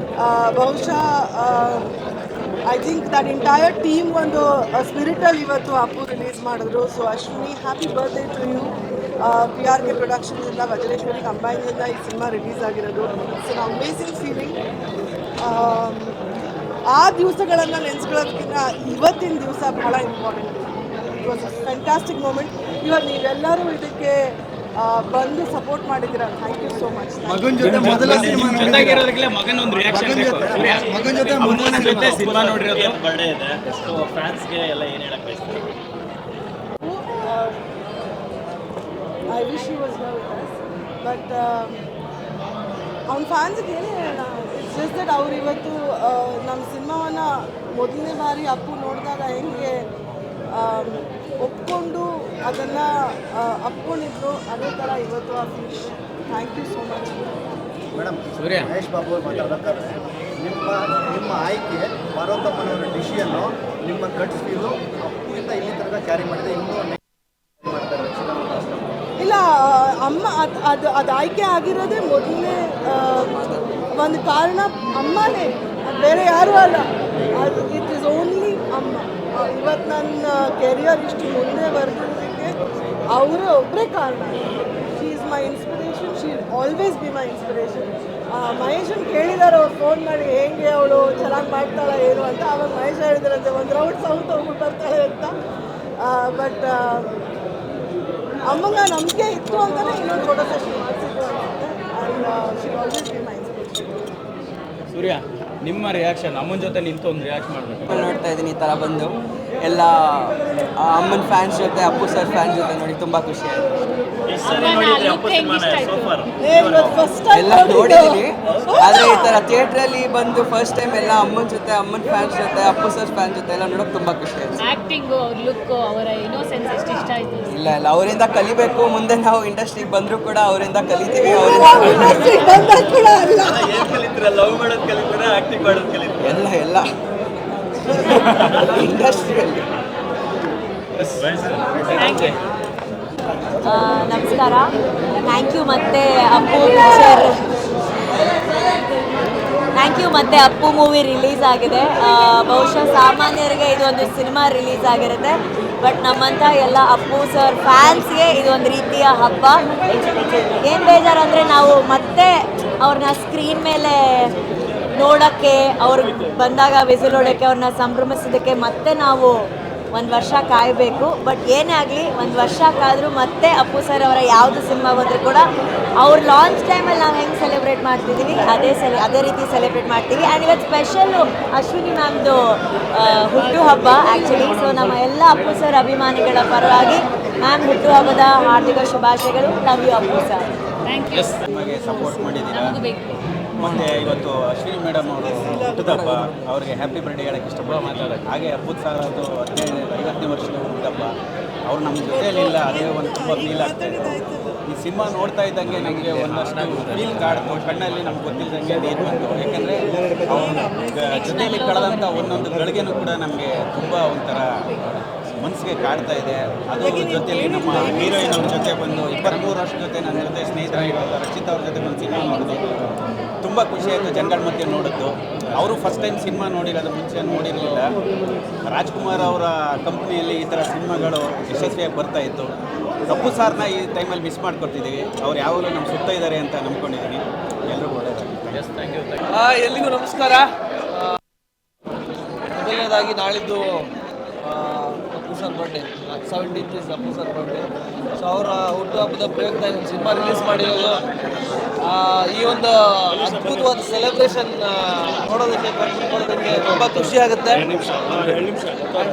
ಬಹುಶಃ I think that entire team ಒಂದು ಸ್ಪಿರಿಟಲ್ಲಿ ಇವತ್ತು ಅಪ್ಪು ರಿಲೀಸ್ ಮಾಡಿದ್ರು. So Ashwini, happy birthday to you. PRK ಪ್ರೊಡಕ್ಷನ್ಸಿಂದ ವಜ್ರೇಶ್ವರಿ ಕಂಬೈನಿಂದ ಈ ಸಿನಿಮಾ ರಿಲೀಸ್ ಆಗಿರೋದು. It's an amazing feeling. ಆ ದಿವಸಗಳನ್ನು ನೆನೆಸ್ಕೊಳ್ಳೋದಕ್ಕಿಂತ ಇವತ್ತಿನ ದಿವಸ ಬಹಳ important. It was a fantastic moment. ಇವಾಗ ನೀವೆಲ್ಲರೂ ಇದಕ್ಕೆ ಬಂದು ಸಪೋರ್ಟ್ ಮಾಡಿದ್ದೀರಾ. Thank you so much. ಮಗನ ಜೊತೆ ಮೊದಲ ಸಿನಿಮಾ ನೋಡಿರೋದಕ್ಕೆ ಮಗನ ಒಂದು ರಿಯಾಕ್ಷನ್ ಬೇಕು. ಮಗನ ಜೊತೆ ಸಿನಿಮಾ ನೋಡಿರೋದು ಬರ್ಡೇ ಇದೆ. ಸೊ ಫ್ಯಾನ್ಸ್ಗೆ ಎಲ್ಲ ಏನು ಹೇಳಕ್ ಬಯಸ್ತೀರಾ? I wish you was here with us. But ಅವ್ನ ಫ್ಯಾನ್ಸ್ಗೆ ಏನೇ ಹೇಳೋಣ. ಇಟ್ಸ್ ಜಸ್ಟ್ ದಟ್ ಅವ್ರು ಇವತ್ತು ನಮ್ಮ ಸಿನಿಮಾವನ್ನು ಮೊದಲನೇ ಬಾರಿ ಅಪ್ಪು ನೋಡಿದಾಗ ಹೆಂಗೆ ಒಪ್ಕೊಂಡು ಅದನ್ನು ಅಪ್ಕೊಂಡಿದ್ರು, ಅದೇ ಥರ ಇವತ್ತು ಆ ಫೀಲ್ ಇದೆ. Thank you so much. Madam, Mahesh Babu ಅವರು ಮಾತಾಡ್ಬೇಕಾದ್ರೆ ನಿಮ್ಮ ಆಯ್ಕೆ ಪಾರ್ವತಮ್ಮನವರ ಡಿಸಿಯನ್ನು ನಿಮ್ಮ ಗಟ್ಸ್ ಫೀಲು ಅಪ್ಪುಗಿಂತ ಇಲ್ಲಿ ತನಕ ಕ್ಯಾರಿ ಮಾಡಿದೆ, ಇನ್ನೂ ಮಾಡ್ತಾರೆ. ಇಲ್ಲ, ಅಮ್ಮ ಅದು ಆಯ್ಕೆ ಆಗಿರೋದೇ ಮೊದಲನೇ ಒಂದು ಕಾರಣ ಅಮ್ಮನೇ, ಬೇರೆ ಯಾರೂ ಅಲ್ಲ. ಅದು ಇಟ್ ಇಸ್ ಓನ್ಲಿ ಅಮ್ಮ. ಇವತ್ತು ನನ್ನ ಕೆರಿಯರ್ ಇಷ್ಟು ಮುಂದೆ ಬರ್ತಿದ್ದಕ್ಕೆ ಅವರೇ ಒಬ್ಬರೇ ಕಾರಣ. She is my inspiration. She will always be my inspiration. ಮಹೇಶನ್ ಕೇಳಿದ್ದಾರೆ ಅವ್ರು ಫೋನ್ ಮಾಡಿ, ಹೇಗೆ ಅವಳು ಚೆನ್ನಾಗಿ ಮಾಡ್ತಾಳೆ ಏನು ಅಂತ. ಆವಾಗ ಮಹೇಶ್ ಹೇಳಿದಾರಂತೆ ಒಂದು ರೌಂಡ್ ಸೌತ್ ಹೋಗ್ಬಿಟ್ಟು ಬರ್ತಾಳೆ ಅಂತ. ಬಟ್ ಅಮ್ಮಂಗೆ ನಂಬಿಕೆ ಇತ್ತು ಅಂತಲೇ ಇನ್ನೊಂದು ಫೋಟೋ ಸೆಷನ್ ಮಾಡಿಸಿದ್ದು ಅನಿಸುತ್ತೆ. And she always be my inspiration. Surya, ನಿಮ್ಮ ರಿಯಾಕ್ಷನ್, ಅಮ್ಮನ ಜೊತೆ ನಿಂತು ಒಂದು ರಿಯಾಕ್ಷನ್ ಮಾಡಬೇಕು. ನೋಡ್ತಾ ಇದ್ದೀನಿ ಈ ಥರ ಬಂದು ಎಲ್ಲ ಅಮ್ಮನ ಫ್ಯಾನ್ಸ್ ಜೊತೆ, ಅಪ್ಪು ಸರ್ ಫ್ಯಾನ್ಸ್ ಜೊತೆ ನೋಡಿ ತುಂಬ ಖುಷಿ ಆಯಿತು. ಎಲ್ಲ ನೋಡಿದ್ದೀನಿ, ಆದರೆ ಈ ಥರ ಥಿಯೇಟ್ರಲ್ಲಿ ಬಂದು ಫಸ್ಟ್ ಟೈಮ್ ಎಲ್ಲ ಅಮ್ಮನ ಜೊತೆ, ಅಮ್ಮನ ಫ್ಯಾನ್ಸ್ ಜೊತೆ, ಅಪ್ಪು ಸರ್ ಫ್ಯಾನ್ಸ್ ಜೊತೆ ಎಲ್ಲ ನೋಡೋಕೆ ತುಂಬ ಖುಷಿ ಆಯಿತು. ಆಕ್ಟಿಂಗು, ಅವ್ರ ಲುಕ್ಕು, ಅವರ ಇನ್ನೋಸೆನ್ಸ್ ಎಷ್ಟು ಇಷ್ಟ ಆಯಿತು. ಇಲ್ಲ ಅವರಿಂದ ಕಲಿಬೇಕು. ಮುಂದೆ ನಾವು ಇಂಡಸ್ಟ್ರಿಗೆ ಬಂದರೂ ಕೂಡ ಅವರಿಂದ ಕಲಿತೀವಿ. ಲವ್ ಮಾಡೋದು ಕಲಿತೀರಾ, ಆಕ್ಟಿಂಗ್ ಮಾಡೋದು ಕಲಿತೀರಾ? ಎಲ್ಲ ಇಂಡಸ್ಟ್ರಿಯಲ್ಲಿ. ನಮಸ್ಕಾರ. Thank you. ಮತ್ತು ಅಪ್ಪು ಪಿಕ್ಚರ್, ಥ್ಯಾಂಕ್ ಯು. ಮತ್ತು ಅಪ್ಪು ಮೂವಿ ರಿಲೀಸ್ ಆಗಿದೆ. ಬಹುಶಃ ಸಾಮಾನ್ಯರಿಗೆ ಇದೊಂದು ಸಿನಿಮಾ ರಿಲೀಸ್ ಆಗಿರುತ್ತೆ, ಬಟ್ ನಮ್ಮಂಥ ಎಲ್ಲ ಅಪ್ಪು ಸರ್ ಫ್ಯಾನ್ಸ್ಗೆ ಇದೊಂದು ರೀತಿಯ ಹಬ್ಬ. ಏನು ಬೇಜಾರಂದರೆ ನಾವು ಮತ್ತೆ ಅವ್ರನ್ನ ಸ್ಕ್ರೀನ್ ಮೇಲೆ ನೋಡೋಕ್ಕೆ, ಅವ್ರು ಬಂದಾಗ ವಿಸಿಲ್ ಹೊಡೋಕ್ಕೆ, ಅವ್ರನ್ನ ಸಂಭ್ರಮಿಸೋದಕ್ಕೆ ಮತ್ತೆ ನಾವು 1 ವರ್ಷ ಕಾಯಬೇಕು. ಬಟ್ ಏನೇ ಆಗಲಿ 1 ವರ್ಷ ಕಾದರೂ ಮತ್ತೆ ಅಪ್ಪು ಸರ್ ಅವರ ಯಾವುದು ಸಿನಿಮಾ ಬಂದರೂ ಕೂಡ ಅವ್ರ ಲಾಂಚ್ ಟೈಮಲ್ಲಿ ನಾವು ಹೆಂಗೆ ಸೆಲೆಬ್ರೇಟ್ ಮಾಡ್ತಿದ್ದೀವಿ ಅದೇ ರೀತಿ ಸೆಲೆಬ್ರೇಟ್ ಮಾಡ್ತೀವಿ. ಆ್ಯಂಡ್ ಇವತ್ತು ಸ್ಪೆಷಲ್ಲು ಅಶ್ವಿನಿ ಮ್ಯಾಮ್ದು ಹುಟ್ಟುಹಬ್ಬ ಆ್ಯಕ್ಚುಲಿ. ಸೊ ನಮ್ಮ ಎಲ್ಲ ಅಪ್ಪು ಸರ್ ಅಭಿಮಾನಿಗಳ ಪರವಾಗಿ ಮ್ಯಾಮ್ ಹುಟ್ಟುಹಬ್ಬದ ಹಾರ್ದಿಕ ಶುಭಾಶಯಗಳು. Love you Appu sir. Thank you. ನಿಮಗೆ ಸಪೋರ್ಟ್ ಮಾಡಿದ್ದೀರಾ. ನಮಗೂ ಬೇಕು. ಮತ್ತು ಇವತ್ತು ಅಶ್ವಿನಿ ಮೇಡಮ್ ಅವರು ಹುಟ್ಟುಹಬ್ಬ, ಅವ್ರಿಗೆ ಹ್ಯಾಪಿ ಬರ್ಡೇ ಹೇಳೋಕ್ಕೆ ಇಷ್ಟಪಡೋ ಮಾತಾಡೋದು. ಹಾಗೆ ಅಪ್ಪು ಸರ್ ಅದು 50ನೇ ವರ್ಷದ ಹುಟ್ಟುಹಬ್ಬ. ಅವ್ರು ನಮ್ಮ ಜೊತೆಯಲ್ಲಿಲ್ಲ, ಅದೇ ಒಂದು ತುಂಬ ಫೀಲ್ ಆಗ್ತಾಯಿದೆ. ಈ ಸಿನಿಮಾ ನೋಡ್ತಾ ಇದ್ದಂಗೆ ನಮಗೆ ಒಂದಷ್ಟು ಫೀಲ್ ಕಾಡ್ತು ಕಣ್ಣಲ್ಲಿ, ನಮ್ಗೆ ಗೊತ್ತಿಲ್ಲದಂಗೆ ನೀರು ಬಂತು. ಯಾಕೆಂದರೆ ಜೊತೆಯಲ್ಲಿ ಕಳೆದಂಥ ಒಂದೊಂದು ಗಳಿಗೆನೂ ಕೂಡ ನಮಗೆ ತುಂಬ ಒಂಥರ ಮನಸ್ಸಿಗೆ ಕಾಡ್ತಾ ಇದೆ. ಅದ್ರ ಜೊತೆಯಲ್ಲಿ ನಮ್ಮ ಹೀರೋಯಿನ್ ಅವ್ರ ಜೊತೆ ಬಂದು 23 ವರ್ಷ ಜೊತೆ ನನ್ನ ಜೊತೆ ಸ್ನೇಹಿತರಾಗಿರುವಂಥ ರಕ್ಷಿತ್ ಅವ್ರ ಜೊತೆ ಒಂದು ಸಿನಿಮಾ ನೋಡಿದ್ದು ತುಂಬ ಖುಷಿಯಾಯಿತು. ಜನಗಳ ಮಧ್ಯೆ ನೋಡಿದ್ದು. ಅವರು ಫಸ್ಟ್ ಟೈಮ್ ಸಿನಿಮಾ ನೋಡಿರೋದು, ಮುಂಚೆ ನೋಡಿರಲಿಲ್ಲ. ರಾಜ್ಕುಮಾರ್ ಅವರ ಕಂಪ್ನಿಯಲ್ಲಿ ಈ ಥರ ಸಿನಿಮಾಗಳು ಯಶಸ್ವಿಯಾಗಿ ಬರ್ತಾಯಿತ್ತು. ಅಪ್ಪು ಸಾರ್ನ ಈ ಟೈಮಲ್ಲಿ ಮಿಸ್ ಮಾಡ್ಕೊಡ್ತಿದ್ದೀವಿ. ಅವ್ರು ಯಾವಾಗಲೂ ನಮ್ಮ ಸುತ್ತ ಇದ್ದಾರೆ ಅಂತ ನಂಬ್ಕೊಂಡಿದ್ದೀನಿ. ಎಲ್ಲರೂ ಒಳ್ಳೆಯದಾಗಿ. Yes, thank you. ಎಲ್ಲಿಗೂ ನಮಸ್ಕಾರ. ಮೊದಲನೇದಾಗಿ ನಾಳಿದ್ದು Appu sir birthday, 17th is Appu sir birthday. So ಅವರ ಹುಟ್ಟುಹಬ್ಬದ ಪ್ರಯುಕ್ತ ಒಂದು ಸಿನಿಮಾ ರಿಲೀಸ್ ಮಾಡಿರೋದು. ಈ ಒಂದು ಅದ್ಭುತವಾದ ಸೆಲೆಬ್ರೇಷನ್ ನೋಡೋದಕ್ಕೆ ತುಂಬ ಖುಷಿ ಆಗುತ್ತೆ.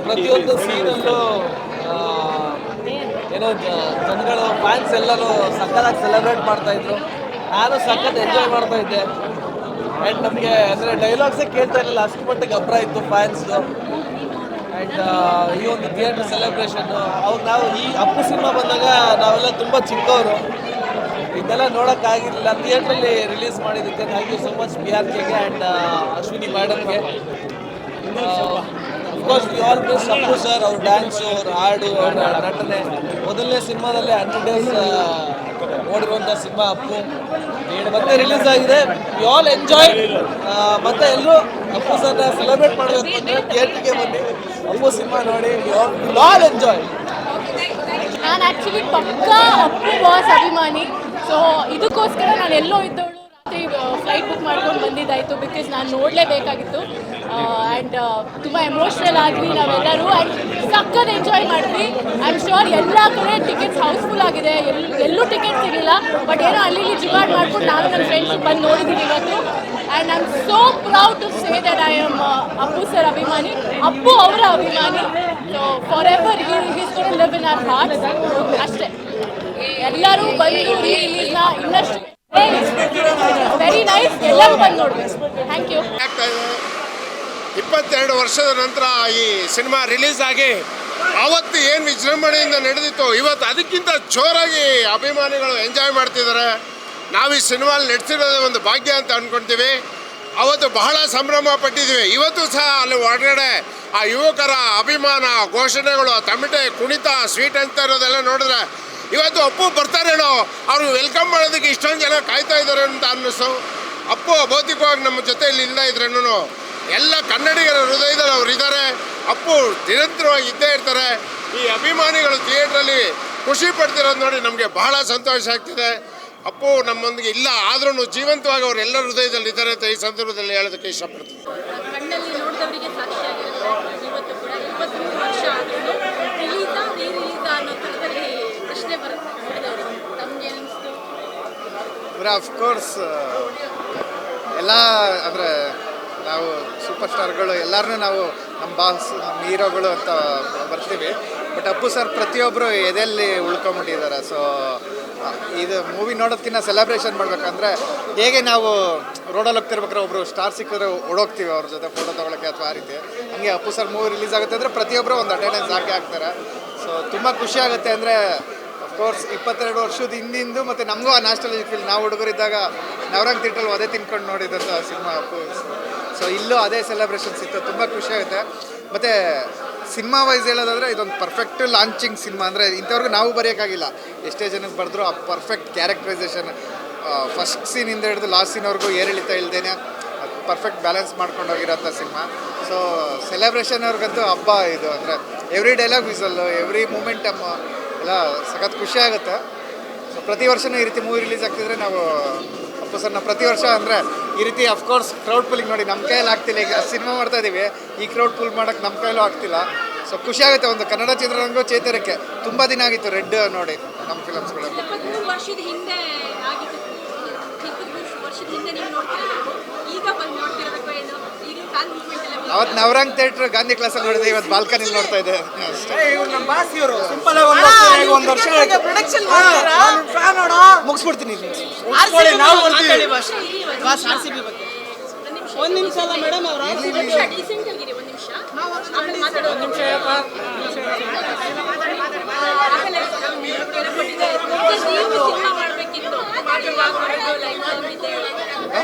ಪ್ರತಿಯೊಂದು ಸೀನಲ್ಲೂ ಏನೋ ಜನಗಳು ಫ್ಯಾನ್ಸ್ ಎಲ್ಲರೂ ಸಕ್ಕತ್ತಾಗಿ ಸೆಲೆಬ್ರೇಟ್ ಮಾಡ್ತಾಯಿದ್ರು. ನಾನು ಸಖತ್ ಎಂಜಾಯ್ ಮಾಡ್ತಾ ಇದ್ದೆ. ಆ್ಯಂಡ್ ನಮಗೆ ಅಂದರೆ ಡೈಲಾಗ್ಸೇ ಕೇಳ್ತಾ ಇರಲಿಲ್ಲ, ಅಷ್ಟು ಮಟ್ಟಿಗೆ ಅಬ್ರ ಇತ್ತು ಫ್ಯಾನ್ಸ್ದು. ಆ್ಯಂಡ್ ಈ ಒಂದು ಥಿಯೇಟ್ರ್ ಸೆಲೆಬ್ರೇಷನ್ನು ಅವಾಗ ನಾವು ಈ ಅಪ್ಪು ಸಿನಿಮಾ ಬಂದಾಗ ನಾವೆಲ್ಲ ತುಂಬ ಚಿಕ್ಕವರು, ಇದೆಲ್ಲ ನೋಡೋಕ್ಕಾಗಿರಲಿಲ್ಲ. ಥಿಯೇಟ್ರಲ್ಲಿ ರಿಲೀಸ್ ಮಾಡಿದ್ದಕ್ಕೆ ಥ್ಯಾಂಕ್ ಯು ಸೊ ಮಚ್ PRKಗೆ ಆ್ಯಂಡ್ ಅಶ್ವಿನಿ ಮೇಡಮ್ಗೆ. Of course we all miss Appu sir, ಅವ್ರ ಡ್ಯಾನ್ಸು, ಅವ್ರ ಹಾಡು, ಅವ್ರ ನಟನೆ. ಮೊದಲನೇ ಸಿನಿಮಾದಲ್ಲೇ 100 days ಓಡಿರುವಂಥ ಸಿನಿಮಾ ಅಪ್ಪು ಮತ್ತೆ ರಿಲೀಸ್ ಆಗಿದೆ. We all enjoy. ಮತ್ತೆ ಎಲ್ಲರೂ ಅಪ್ಪು ಸರ್ನ ಸೆಲೆಬ್ರೇಟ್ ಮಾಡಬೇಕು ಅಂದರೆ ಥಿಯೇಟ್ರಿಗೆ ಬನ್ನಿ, ಅಪ್ಪು ಸಿನಿಮಾ ನೋಡಿ, ವಿ ಆಲ್ ಎಂಜಾಯ್. ನಾನು ಆ್ಯಕ್ಚುಲಿ ಪಕ್ಕಾ ಅಪ್ಪು ಬಾಸ್ ಅಭಿಮಾನಿ. ಸೊ ಇದಕ್ಕೋಸ್ಕರ ನಾನು ಎಲ್ಲೋ ಇದ್ದವಳು ರಾತ್ರಿ ಫ್ಲೈಟ್ ಬುಕ್ ಮಾಡ್ಕೊಂಡು ಬಂದಿದ್ದಾಯಿತು, ಬಿಕಾಸ್ ನಾನು ನೋಡಲೇಬೇಕಾಗಿತ್ತು. ಆ್ಯಂಡ್ ತುಂಬ ಎಮೋಷ್ನಲ್ ಆದ್ವಿ ನಾವೆಲ್ಲರೂ, ಆ್ಯಂಡ್ ಸಕ್ಕತ್ ಎಂಜಾಯ್ ಮಾಡಿದ್ವಿ. ಐ ಆಮ್ ಶ್ಯೂರ್ ಎಲ್ಲ ಕಡೆ ಟಿಕೆಟ್ಸ್ ಹೌಸ್ಫುಲ್ ಆಗಿದೆ, ಎಲ್ಲೂ ಟಿಕೆಟ್ ಸಿಗಲಿಲ್ಲ. ಬಟ್ ಏನೋ ಅಲ್ಲಿ ಜುಗಾಡ್ ಮಾಡ್ಕೊಂಡು ನಾನು ನನ್ನ ಫ್ರೆಂಡ್ಸ್ ಬಂದು ನೋಡಿದ್ದೀನಿ ಇವತ್ತು. And I am so proud to say that I am Appu sir ಅಭಿಮಾನಿ, ಅಪ್ಪು ಅವರ ಅಭಿಮಾನಿ. So forever he's gonna live in our hearts. ಅಷ್ಟೇ, ಎಲ್ಲರೂ ಬಂದು ರಿಲೀಸ್ನ ಇನ್ನಷ್ಟು ವೆರಿ ನೈಸ್, ಎಲ್ಲರೂ ಬಂದು ನೋಡಬೇಕು. Thank you. 22 ವರ್ಷದ ನಂತರ ಈ ಸಿನಿಮಾ ರಿಲೀಸ್ ಆಗಿ ಆವತ್ತು ಏನು ವಿಜೃಂಭಣೆಯಿಂದ ನಡೆದಿತ್ತು, ಇವತ್ತು ಅದಕ್ಕಿಂತ ಜೋರಾಗಿ ಅಭಿಮಾನಿಗಳು ಎಂಜಾಯ್ ಮಾಡ್ತಿದ್ದಾರೆ. ನಾವು ಈ ಸಿನಿಮಾ ನಡೆಸಿರೋದೇ ಒಂದು ಭಾಗ್ಯ ಅಂತ ಅಂದ್ಕೊಳ್ತೀವಿ. ಅವತ್ತು ಬಹಳ ಸಂಭ್ರಮ ಪಟ್ಟಿದ್ವಿ. ಇವತ್ತು ಸಹ ಅಲ್ಲಿ ಹೊರಗಡೆ ಆ ಯುವಕರ ಅಭಿಮಾನ, ಘೋಷಣೆಗಳು, ತಮಿಟೆ ಕುಣಿತ, ಸ್ವೀಟ್ ಅಂತ ಇರೋದೆಲ್ಲ ನೋಡಿದ್ರೆ ಇವತ್ತು ಅಪ್ಪು ಬರ್ತಾರೇನೋ, ಅವರು ವೆಲ್ಕಮ್ ಮಾಡೋದಕ್ಕೆ ಇಷ್ಟೊಂದು ಜನ ಕಾಯ್ತಾ ಇದ್ದಾರೆ ಅಂತ ಅನ್ನಿಸ್ತು. ಅಪ್ಪು ಭೌತಿಕವಾಗಿ ನಮ್ಮ ಜೊತೆಯಲ್ಲಿ ಇಲ್ಲ ಇದ್ರೇನು ಎಲ್ಲ ಕನ್ನಡಿಗರ ಹೃದಯದಲ್ಲಿ ಅವ್ರು ಇದ್ದಾರೆ. ಅಪ್ಪು ನಿರಂತರವಾಗಿ ಇದ್ದೇ ಇರ್ತಾರೆ. ಈ ಅಭಿಮಾನಿಗಳು ಥಿಯೇಟ್ರಲ್ಲಿ ಖುಷಿ ಪಡ್ತಿರೋದು ನೋಡಿ ನಮಗೆ ಬಹಳ ಸಂತೋಷ ಆಗ್ತಿದೆ. ಅಪ್ಪು ನಮ್ಮೊಂದಿಗೆ ಇಲ್ಲ ಆದ್ರೂ ಜೀವಂತವಾಗಿ ಅವ್ರು ಎಲ್ಲರ ಹೃದಯದಲ್ಲಿ ಇದ್ದಾರೆ ಅಂತ ಈ ಸಂದರ್ಭದಲ್ಲಿ ಹೇಳೋದಕ್ಕೆ ಇಷ್ಟಪಡ್ತೀನಿ. ಕಣ್ಣಲ್ಲಿ ನೋಡಿದವರಿಗೆ ಸಾಕ್ಷಿಯಾಗಿರುತ್ತೆ. ಇವತ್ತು ಕೂಡ 23 ವರ್ಷ ಆದರೂ ರಿಲೀಸಾ ಅನ್ನೋ ಥರದಲ್ಲಿ ಪ್ರಶ್ನೆ ಬರುತ್ತೆ ನೋಡಿದವರು. ನಮಗೆ ಅನಿಸ್ತು ಅಫ್ಕೋರ್ಸ್ ಎಲ್ಲ ಅಂದರೆ ನಾವು ಸೂಪರ್ ಸ್ಟಾರ್ಗಳು ಎಲ್ಲರನ್ನೂ ನಾವು ನಮ್ಮ ಬಾಸ್, ನಮ್ಮ ಹೀರೋಗಳು ಅಂತ ಬರ್ತೀವಿ. ಬಟ್ ಅಪ್ಪು ಸರ್ ಪ್ರತಿಯೊಬ್ಬರು ಎದೆಯಲ್ಲಿ ಉಳ್ಕೊಂಬಿಟ್ಟಿದ್ದಾರೆ. ಸೊ ಇದು ಮೂವಿ ನೋಡೋದಕ್ಕಿಂತ ಸೆಲೆಬ್ರೇಷನ್ ಮಾಡಬೇಕಂದ್ರೆ ಹೇಗೆ ನಾವು ರೋಡಲ್ಲಿ ಹೋಗ್ತಿರ್ಬೇಕಾದ್ರೆ ಒಬ್ಬರು ಸ್ಟಾರ್ ಸಿಕ್ಕಿದ್ರೆ ಓಡೋಗ್ತೀವಿ ಅವ್ರ ಜೊತೆ ಫೋಟೋ ತೊಗೊಳಕ್ಕೆ ಅಥವಾ ಆ ರೀತಿ, ಹಂಗೆ ಅಪ್ಪು ಸರ್ ಮೂವಿ ರಿಲೀಸ್ ಆಗುತ್ತೆ ಅಂದರೆ ಪ್ರತಿಯೊಬ್ಬರು ಒಂದು ಅಟೆಂಡೆನ್ಸ್ ಹಾಕ್ತಾರೆ. ಸೊ ತುಂಬ ಖುಷಿ ಆಗುತ್ತೆ. ಅಂದರೆ ಅಫ್ಕೋರ್ಸ್ 22 ವರ್ಷದ ಹಿಂದಿಂದು ಮತ್ತು ನಮಗೂ ಆ ನಾಸ್ಟಾಲಜಿಕ್ ಫೀಲ್. ನಾವು ಹುಡುಗರಿದ್ದಾಗ ನವರಂಗ್ ಥಿಯೇಟ್ರಲ್ಲಿ ಅದೇ ತಿನ್ಕೊಂಡು ನೋಡಿದಂಥ ಸಿನಿಮಾ ಅಪ್ಪು. ಸೊ ಇಲ್ಲೂ ಅದೇ ಸೆಲೆಬ್ರೇಷನ್ಸ್ ಇತ್ತು. ತುಂಬ ಖುಷಿ ಆಗುತ್ತೆ. ಮತ್ತು ಸಿನಿಮಾ ವೈಸ್ ಹೇಳೋದಾದರೆ ಇದೊಂದು ಪರ್ಫೆಕ್ಟ್ ಲಾಂಚಿಂಗ್ ಸಿನಿಮಾ. ಅಂದರೆ ಇಂಥವ್ರಿಗೂ ನಾವು ಬರೆಯೋಕ್ಕಾಗಿಲ್ಲ, ಎಷ್ಟೇ ಜನಕ್ಕೆ ಬರೆದ್ರು ಆ ಪರ್ಫೆಕ್ಟ್ ಕ್ಯಾರೆಕ್ಟರೈಸೇಷನ್ ಫಸ್ಟ್ ಸೀನಿಂದ ಹಿಡಿದು ಲಾಸ್ಟ್ ಸೀನ್ವರೆಗೂ ಏರಿಳಿತ ಇಲ್ದೇನೆ ಪರ್ಫೆಕ್ಟ್ ಬ್ಯಾಲೆನ್ಸ್ ಮಾಡ್ಕೊಂಡು ಹೋಗಿರೋಂಥ ಸಿನಿಮಾ. ಸೊ ಸೆಲೆಬ್ರೇಷನ್ ಅವ್ರಿಗಂತೂ ಹಬ್ಬ ಇದು. ಅಂದರೆ ಎವ್ರಿ ಡೈಲಾಗ್ ವಿಸಲ್ಲು, ಎವ್ರಿ ಮೂಮೆಂಟಮ್ ಎಲ್ಲ ಸಖತ್ ಖುಷಿ ಆಗುತ್ತೆ. ಸೊ ಪ್ರತಿ ವರ್ಷವೂ ಈ ರೀತಿ ಮೂವಿ ರಿಲೀಸ್ ಆಗ್ತಿದ್ರೆ ನಾವು ಅಪ್ಪು ಸರ್ನ ಪ್ರತಿ ವರ್ಷ ಅಂದರೆ ಈ ರೀತಿ ಅಫ್ಕೋರ್ಸ್ ಕ್ರೌಡ್ ಪುಲ್ಲಿಂಗ್ ನೋಡಿ ನಮ್ಮ ಕೈಯಲ್ಲಿ ಆಗ್ತಿಲ್ಲ. ಈಗ ಸಿನಿಮಾ ಮಾಡ್ತಾ ಇದ್ದೀವಿ, ಈ ಕ್ರೌಡ್ ಪುಲ್ ಮಾಡೋಕ್ಕೆ ನಮ್ಮ ಕೈಯಲ್ಲೂ ಆಗ್ತಿಲ್ಲ. ಸೊ ಖುಷಿ ಆಗುತ್ತೆ. ಒಂದು ಕನ್ನಡ ಚಿತ್ರರಂಗ ಚೇತರಿಕೆ ತುಂಬ ದಿನ ಆಗಿತ್ತು ರೆಡ್ ನೋಡಿ ನಮ್ಮ ಫಿಲಮ್ಸ್ಗಳು. 23 ವರ್ಷದ ಹಿಂದೆ ಆಗಿತ್ತು. 23 ವರ್ಷದ ಹಿಂದೆ ನೀವು ನೋಡ್ತಿರಬೇಕು, ಈಗ ಬಂದು ನೋಡ್ತಿರಬೇಕು. ಏನು ಈಗ ಫ್ಯಾನ್ ಮೂವ್ಮೆಂಟ್ ಎಲ್ಲ ಅವತ್ತು ನವರಂಗ್ ಥಿಯೇಟ್ರ್ ಗಾಂಧಿ ಕ್ಲಾಸಲ್ಲಿ ನೋಡಿದೆ, ಇವತ್ತು ಬಾಲ್ಕನಿ ನೋಡ್ತಾ ಇದ್ದೆ ಅಷ್ಟೇ. ಮುಗಿಸ್ಬಿಡ್ತೀನಿ. ಒಂದು ನಿಮಿಷ ಅಲ್ಲ ಮೇಡಮ್, ಅವರು ಡೀಸೆಂಟ್ ಆಗಿರಿ. ಒಂದು ನಿಮಿಷ ಆಮೇಲೆ ಮಾತಾಡೋ. ಒಂದು ನಿಮಿಷ ನೀವು ಸಿನಿಮಾ ಮಾಡಬೇಕಿತ್ತು,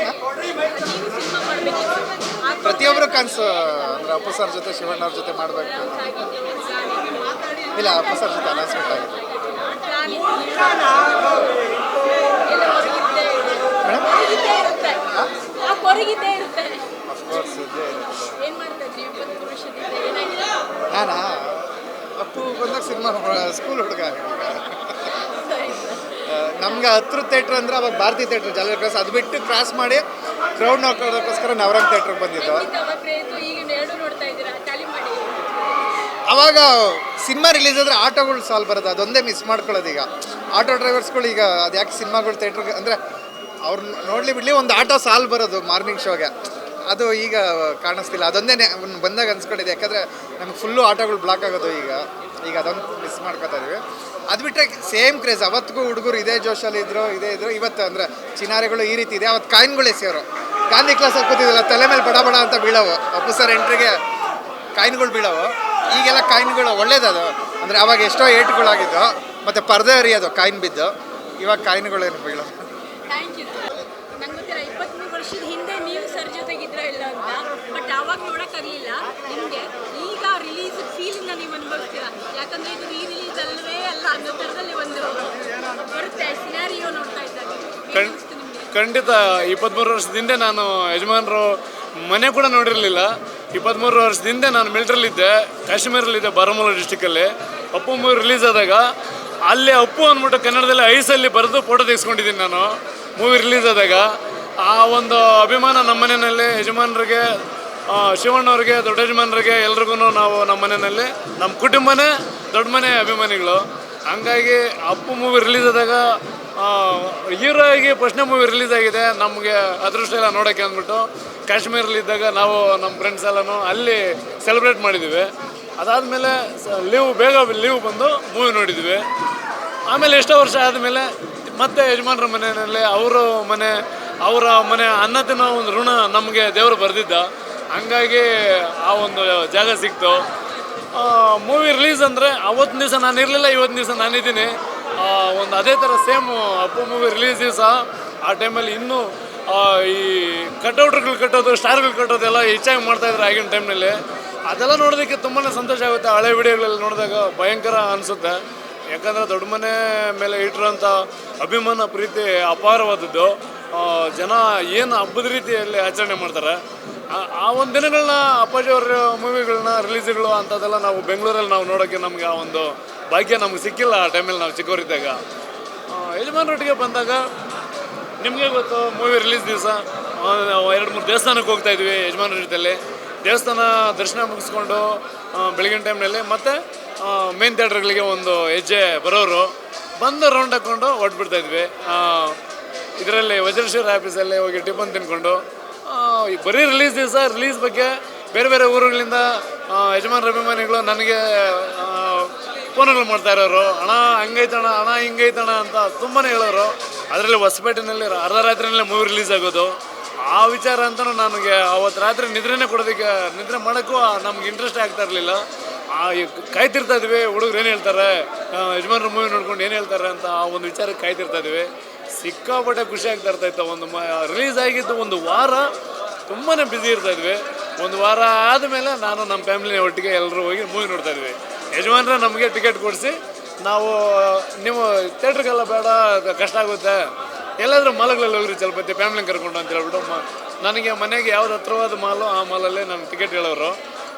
ಪ್ರತಿಯೊಬ್ಬರು ಕನಸು. ಅಂದರೆ ಅಪ್ಪು ಸರ್ ಜೊತೆ ಶಿವಣ್ಣ ಅವ್ರ ಜೊತೆ ಮಾಡಬೇಕು. ಇಲ್ಲ, ಅಪ್ಪು ಸರ್ ಜೊತೆ ಅನೌನ್ಸ್ಮೆಂಟ್ ಆಗಿದೆ. ಅಫ್ಕೋರ್ಸ್ ಇದ್ದೇ ಇರುತ್ತೆ. ನಾನಾ ಅಪ್ಪು ಬಂದಾಗ ಸಿನಿಮಾ ಸ್ಕೂಲ್ ಹುಡುಗ. ನಮ್ಗೆ ಹತ್ರ ಥಿಯೇಟ್ರ್ ಅಂದರೆ ಅವಾಗ ಭಾರತಿ ಥಿಯೇಟ್ರ್ ಜಾಲರ್ ಕ್ರಾಸ್, ಅದು ಬಿಟ್ಟು ಕ್ರಾಸ್ ಮಾಡಿ ಕ್ರೌಡ್ ನೋಡ್ಕೊಳ್ಳೋದಕ್ಕೋಸ್ಕರ ನವರಂಗ್ ಥಿಯೇಟ್ರಿಗೆ ಬಂದಿದ್ದು. ಅವಾಗ ಸಿನಿಮಾ ರಿಲೀಸ್ ಆದರೆ ಆಟೋಗಳು ಸಾಲ್ ಬರೋದು, ಅದೊಂದೇ ಮಿಸ್ ಮಾಡ್ಕೊಳ್ಳೋದು. ಈಗ ಆಟೋ ಡ್ರೈವರ್ಸ್ಗಳು ಈಗ ಅದು ಯಾಕೆ ಸಿನಿಮಾಗಳು ಥಿಯೇಟ್ರಿಗೆ ಅಂದರೆ ಅವ್ರು ನೋಡಲಿ ಬಿಡಲಿ ಒಂದು ಆಟೋ ಸಾಲ್ ಬರೋದು ಮಾರ್ನಿಂಗ್ ಶೋಗೆ. ಅದು ಈಗ ಕಾಣಿಸ್ತಿಲ್ಲ. ಅದೊಂದೇ ಬಂದಾಗ ಅನ್ಸ್ಕೊಂಡಿದೆ, ಯಾಕಂದರೆ ನಮಗೆ ಫುಲ್ಲು ಆಟೋಗಳು ಬ್ಲಾಕ್ ಆಗೋದು ಈಗ ಅದೊಂದು ಮಿಸ್ ಮಾಡ್ಕೊತಾ ಇದೀವಿ. ಅದು ಬಿಟ್ಟರೆ ಸೇಮ್ ಕ್ರೇಜ್, ಅವತ್ತಿಗೂ ಹುಡುಗರು ಇದೇ ಜೋಶಲ್ಲಿ ಇದ್ರು ಇವತ್ತು ಅಂದರೆ ಚಿನಾರಿಗಳು ಈ ರೀತಿ ಇದೆ. ಅವತ್ತು ಕಾಯಿನ್ಗಳು ಎಸೆಯೋರು, ಗಾಂಧಿ ಕ್ಲಾಸಲ್ಲಿ ಕೂತಿದ್ದಿಲ್ಲ, ತಲೆ ಮೇಲೆ ಬಡ ಬಡ ಅಂತ ಬೀಳವು, ಅಪ್ಪು ಸರ್ ಎಂಟ್ರಿಗೆ ಕಾಯಿನ್ಗಳು ಬೀಳವು. ಈಗೆಲ್ಲ ಕಾಯಿನ್ಗಳು ಒಳ್ಳೇದದು, ಅಂದರೆ ಅವಾಗ ಎಷ್ಟೋ ಏಟ್ಗಳಾಗಿದ್ದು, ಮತ್ತು ಪರ್ದೆ ಹರಿಯೋದು ಕಾಯಿನ್ ಬಿದ್ದು, ಇವಾಗ ಕಾಯಿನ್ಗಳೇನು ಬೀಳೋ. Thank you. ನಂಗೆ ಗೊತ್ತಿಲ್ಲ 23 ವರ್ಷದ ಹಿಂದೆ ನೀವು ಸರ್ ಜೊತೆಗಿದ್ರೆ ಇಲ್ಲ ಅಂತ, ಬಟ್ ಆವಾಗ ನೋಡೋಕ್ಕಾಗಲಿಲ್ಲ ನಿಮಗೆ. ಈಗ ರಿಲೀಸ್ ಫೀಲಿಂದ ನೀವು ಅನುಭವಿಸ್ತೀರಾ, ಯಾಕಂದರೆ ಇದು ಈ ರಿಲೀಸ್ ಅಲ್ಲವೇ ಅಲ್ಲ ಅನ್ನೋ ಥರದಲ್ಲಿ ಒಂದು ಬರುತ್ತೆ ಸಿನಾರಿಯೋ ನೋಡ್ತಾ ಇದ್ದಾಗ. ಖಂಡಿತ 23 ವರ್ಷದ ಹಿಂದೆ ನಾನು ಯಜಮಾನರು ಮನೆ ಕೂಡ ನೋಡಿರಲಿಲ್ಲ. 23 ವರ್ಷದ ಹಿಂದೆ ನಾನು ಮಿಲಿಟ್ರಲ್ಲಿದ್ದೆ, ಕಾಶ್ಮೀರಲ್ಲಿದ್ದೆ, ಬಾರಾಮುಲ್ಲಾ ಡಿಸ್ಟಿಕಲ್ಲಿ. ಅಪ್ಪು ಮೂವಿ ರಿಲೀಸ್ ಆದಾಗ ಅಲ್ಲಿ ಅಪ್ಪು ಅಂದ್ಬಿಟ್ಟು ಕನ್ನಡದಲ್ಲಿ ಐಸಲ್ಲಿ ಬರೆದು ಫೋಟೋ ತೆಗೆಸ್ಕೊಂಡಿದ್ದೀನಿ ನಾನು ಮೂವಿ ರಿಲೀಸ್ ಆದಾಗ. ಆ ಒಂದು ಅಭಿಮಾನ ನಮ್ಮ ಮನೆಯಲ್ಲಿ ಯಜಮಾನರಿಗೆ, ಶಿವಣ್ಣವ್ರಿಗೆ, ದೊಡ್ಡ ಯಜಮಾನರಿಗೆ ಎಲ್ರಿಗೂ ನಾವು ನಮ್ಮ ಮನೆಯಲ್ಲಿ ನಮ್ಮ ಕುಟುಂಬನೇ ದೊಡ್ಡ ಮನೆ ಅಭಿಮಾನಿಗಳು. ಹಂಗಾಗಿ ಅಪ್ಪು ಮೂವಿ ರಿಲೀಸ್ ಆದಾಗ ಹೀರೋ ಆಗಿ ಫಸ್ಟ್ನೇ ಮೂವಿ ರಿಲೀಸ್ ಆಗಿದೆ, ನಮಗೆ ಅದೃಷ್ಟ ಎಲ್ಲ ನೋಡೋಕ್ಕೆ ಅಂದ್ಬಿಟ್ಟು ಕಾಶ್ಮೀರಲ್ಲಿದ್ದಾಗ ನಾವು ನಮ್ಮ ಫ್ರೆಂಡ್ಸ್ ಎಲ್ಲನೂ ಅಲ್ಲಿ ಸೆಲೆಬ್ರೇಟ್ ಮಾಡಿದ್ದೀವಿ. ಅದಾದಮೇಲೆ ಬೇಗ ಲೀವ್ ಬಂದು ಮೂವಿ ನೋಡಿದ್ವಿ. ಆಮೇಲೆ ಎಷ್ಟೋ ವರ್ಷ ಆದಮೇಲೆ ಮತ್ತೆ ಯಜಮಾನ್ರ ಮನೆಯಲ್ಲಿ ಅವರ ಮನೆ ಅನ್ನ ತಿನ್ನೋ ಒಂದು ಋಣ ನಮಗೆ ದೇವರು ಬರೆದಿದ್ದ. ಹಂಗಾಗಿ ಆ ಒಂದು ಜಾಗ ಸಿಕ್ತು. ಮೂವಿ ರಿಲೀಸ್ ಅಂದರೆ ಅವತ್ತಿನ ದಿವಸ ನಾನು ಇರಲಿಲ್ಲ, ಇವತ್ತಿನ ದಿವಸ ನಾನಿದ್ದೀನಿ. ಒಂದು ಅದೇ ಥರ ಸೇಮ್ ಅಪ್ಪು ಮೂವಿ ರಿಲೀಸ್ ದಿವಸ ಆ ಟೈಮಲ್ಲಿ ಇನ್ನೂ ಈ ಕಟೌಟ್ಗಳು ಕಟ್ಟೋದು, ಸ್ಟಾರ್ಗಳು ಕಟ್ಟೋದೆಲ್ಲ ಹೆಚ್ಚಾಗಿ ಮಾಡ್ತಾಯಿದ್ರು ಆಗಿನ ಟೈಮ್ನಲ್ಲಿ. ಅದೆಲ್ಲ ನೋಡೋದಕ್ಕೆ ತುಂಬಾ ಸಂತೋಷ ಆಗುತ್ತೆ. ಹಳೆ ವಿಡಿಯೋಗಳೆಲ್ಲ ನೋಡಿದಾಗ ಭಯಂಕರ ಅನಿಸುತ್ತೆ. ಯಾಕಂದರೆ ದೊಡ್ಡ ಮನೆ ಮೇಲೆ ಇಟ್ಟಿರೋಂಥ ಅಭಿಮಾನ, ಪ್ರೀತಿ ಅಪಾರವಾದದ್ದು. ಜನ ಏನು ಹಬ್ಬದ ರೀತಿಯಲ್ಲಿ ಆಚರಣೆ ಮಾಡ್ತಾರೆ. ಆ ಒಂದು ದಿನಗಳನ್ನ ಅಪ್ಪಾಜಿಯವ್ರ ಮೂವಿಗಳನ್ನ ರಿಲೀಸ್ಗಳು ಅಂಥದ್ದೆಲ್ಲ ನಾವು ಬೆಂಗಳೂರಲ್ಲಿ ನಾವು ನೋಡೋಕ್ಕೆ ನಮಗೆ ಆ ಒಂದು ಭಾಗ್ಯ ನಮ್ಗೆ ಸಿಕ್ಕಿಲ್ಲ ಆ ಟೈಮಲ್ಲಿ ನಾವು ಚಿಕ್ಕವರಿದ್ದಾಗ. ಯಜಮಾನರೊಟ್ಟಿಗೆ ಬಂದಾಗ ನಿಮಗೆ ಗೊತ್ತು, ಮೂವಿ ರಿಲೀಸ್ ದಿವಸ 2-3 ದೇವಸ್ಥಾನಕ್ಕೆ ಹೋಗ್ತಾಯಿದ್ವಿ ಯಜಮಾನರ ಜೊತೆಯಲ್ಲಿ. ದೇವಸ್ಥಾನ ದರ್ಶನ ಮುಗಿಸ್ಕೊಂಡು ಬೆಳಗಿನ ಟೈಮ್ನಲ್ಲಿ ಮತ್ತೆ ಮೇನ್ ಥಿಯೇಟ್ರ್ಗಳಿಗೆ ಒಂದು ಹೆಜ್ಜೆ ಬರೋರು ಬಂದು ರೌಂಡ್ ಹಾಕ್ಕೊಂಡು ಹೊಟ್ಬಿಡ್ತಾಯಿದ್ವಿ. ಇದರಲ್ಲಿ ವಜ್ರೇಶ್ವರ ಆಫೀಸಲ್ಲಿ ಹೋಗಿ ಟಿಫನ್ ತಿನ್ಕೊಂಡು ಬರೀ ರಿಲೀಸ್ ದಿವಸ ರಿಲೀಸ್ ಬಗ್ಗೆ ಬೇರೆ ಬೇರೆ ಊರುಗಳಿಂದ ಯಜಮಾನರ ಅಭಿಮಾನಿಗಳು ನನಗೆ ಫೋನ್ಗಳು ಮಾಡ್ತಾ ಇರೋರು, ಹಣ ಹಂಗೈತಣ, ಹಣ ಹಿಂಗೈತಣ ಅಂತ ತುಂಬಾ ಹೇಳೋರು. ಅದರಲ್ಲಿ ಹೊಸಪೇಟೆನಲ್ಲಿ ಅರ್ಧ ರಾತ್ರಿಯಲ್ಲೇ ಮೂವಿ ರಿಲೀಸ್ ಆಗೋದು. ಆ ವಿಚಾರ ಅಂತಲೂ ನನಗೆ ಅವತ್ತು ರಾತ್ರಿ ನಿದ್ರೆ ಮಾಡೋಕ್ಕೂ ನಮ್ಗೆ ಇಂಟ್ರೆಸ್ಟ್ ಆಗ್ತಾ ಇರಲಿಲ್ಲ. ಕಾಯ್ತಿರ್ತಾ ಇದ್ವಿ, ಹುಡುಗರು ಏನು ಹೇಳ್ತಾರೆ, ಯಜಮಾನ್ರ ಮೂವಿ ನೋಡ್ಕೊಂಡು ಏನು ಹೇಳ್ತಾರೆ ಅಂತ ಆ ಒಂದು ವಿಚಾರಕ್ಕೆ ಕಾಯ್ತಿರ್ತಾ ಇದ್ವಿ. ಸಿಕ್ಕಾಪಟ್ಟೆ ಖುಷಿ ಆಗ್ತಾ ಇರ್ತಾಯಿತ್ತು. ರಿಲೀಸ್ ಆಗಿದ್ದು ಒಂದು ವಾರ ತುಂಬಾ ಬ್ಯುಸಿ ಇರ್ತಾಯಿದ್ವಿ. ಒಂದು ವಾರ ಆದಮೇಲೆ ನಾನು ನಮ್ಮ ಫ್ಯಾಮಿಲಿ ಒಟ್ಟಿಗೆ ಎಲ್ಲರೂ ಹೋಗಿ ಮೂವಿ ನೋಡ್ತಾಯಿದ್ವಿ. ಯಜಮಾನ್ರ ನಮಗೆ ಟಿಕೆಟ್ ಕೊಡಿಸಿ, ನಾವು ನೀವು ಥಿಯೇಟ್ರಿಗೆಲ್ಲ ಬೇಡ, ಕಷ್ಟ ಆಗುತ್ತೆ, ಎಲ್ಲಾದರೂ ಮಾಲ್ಗಳಲ್ಲಿ ಹೋಗ್ರಿ ಚಲಪತಿ ಫ್ಯಾಮಿಲಿನ ಕರ್ಕೊಂಡು ಅಂತ ಹೇಳ್ಬಿಟ್ಟು ನನಗೆ ಮನೆಗೆ ಯಾವ್ದು ಹತ್ರವಾದ ಮಾಲು ಆ ಮಾಲಲ್ಲೇ ನಾನು ಟಿಕೆಟ್ ಹೇಳೋರು.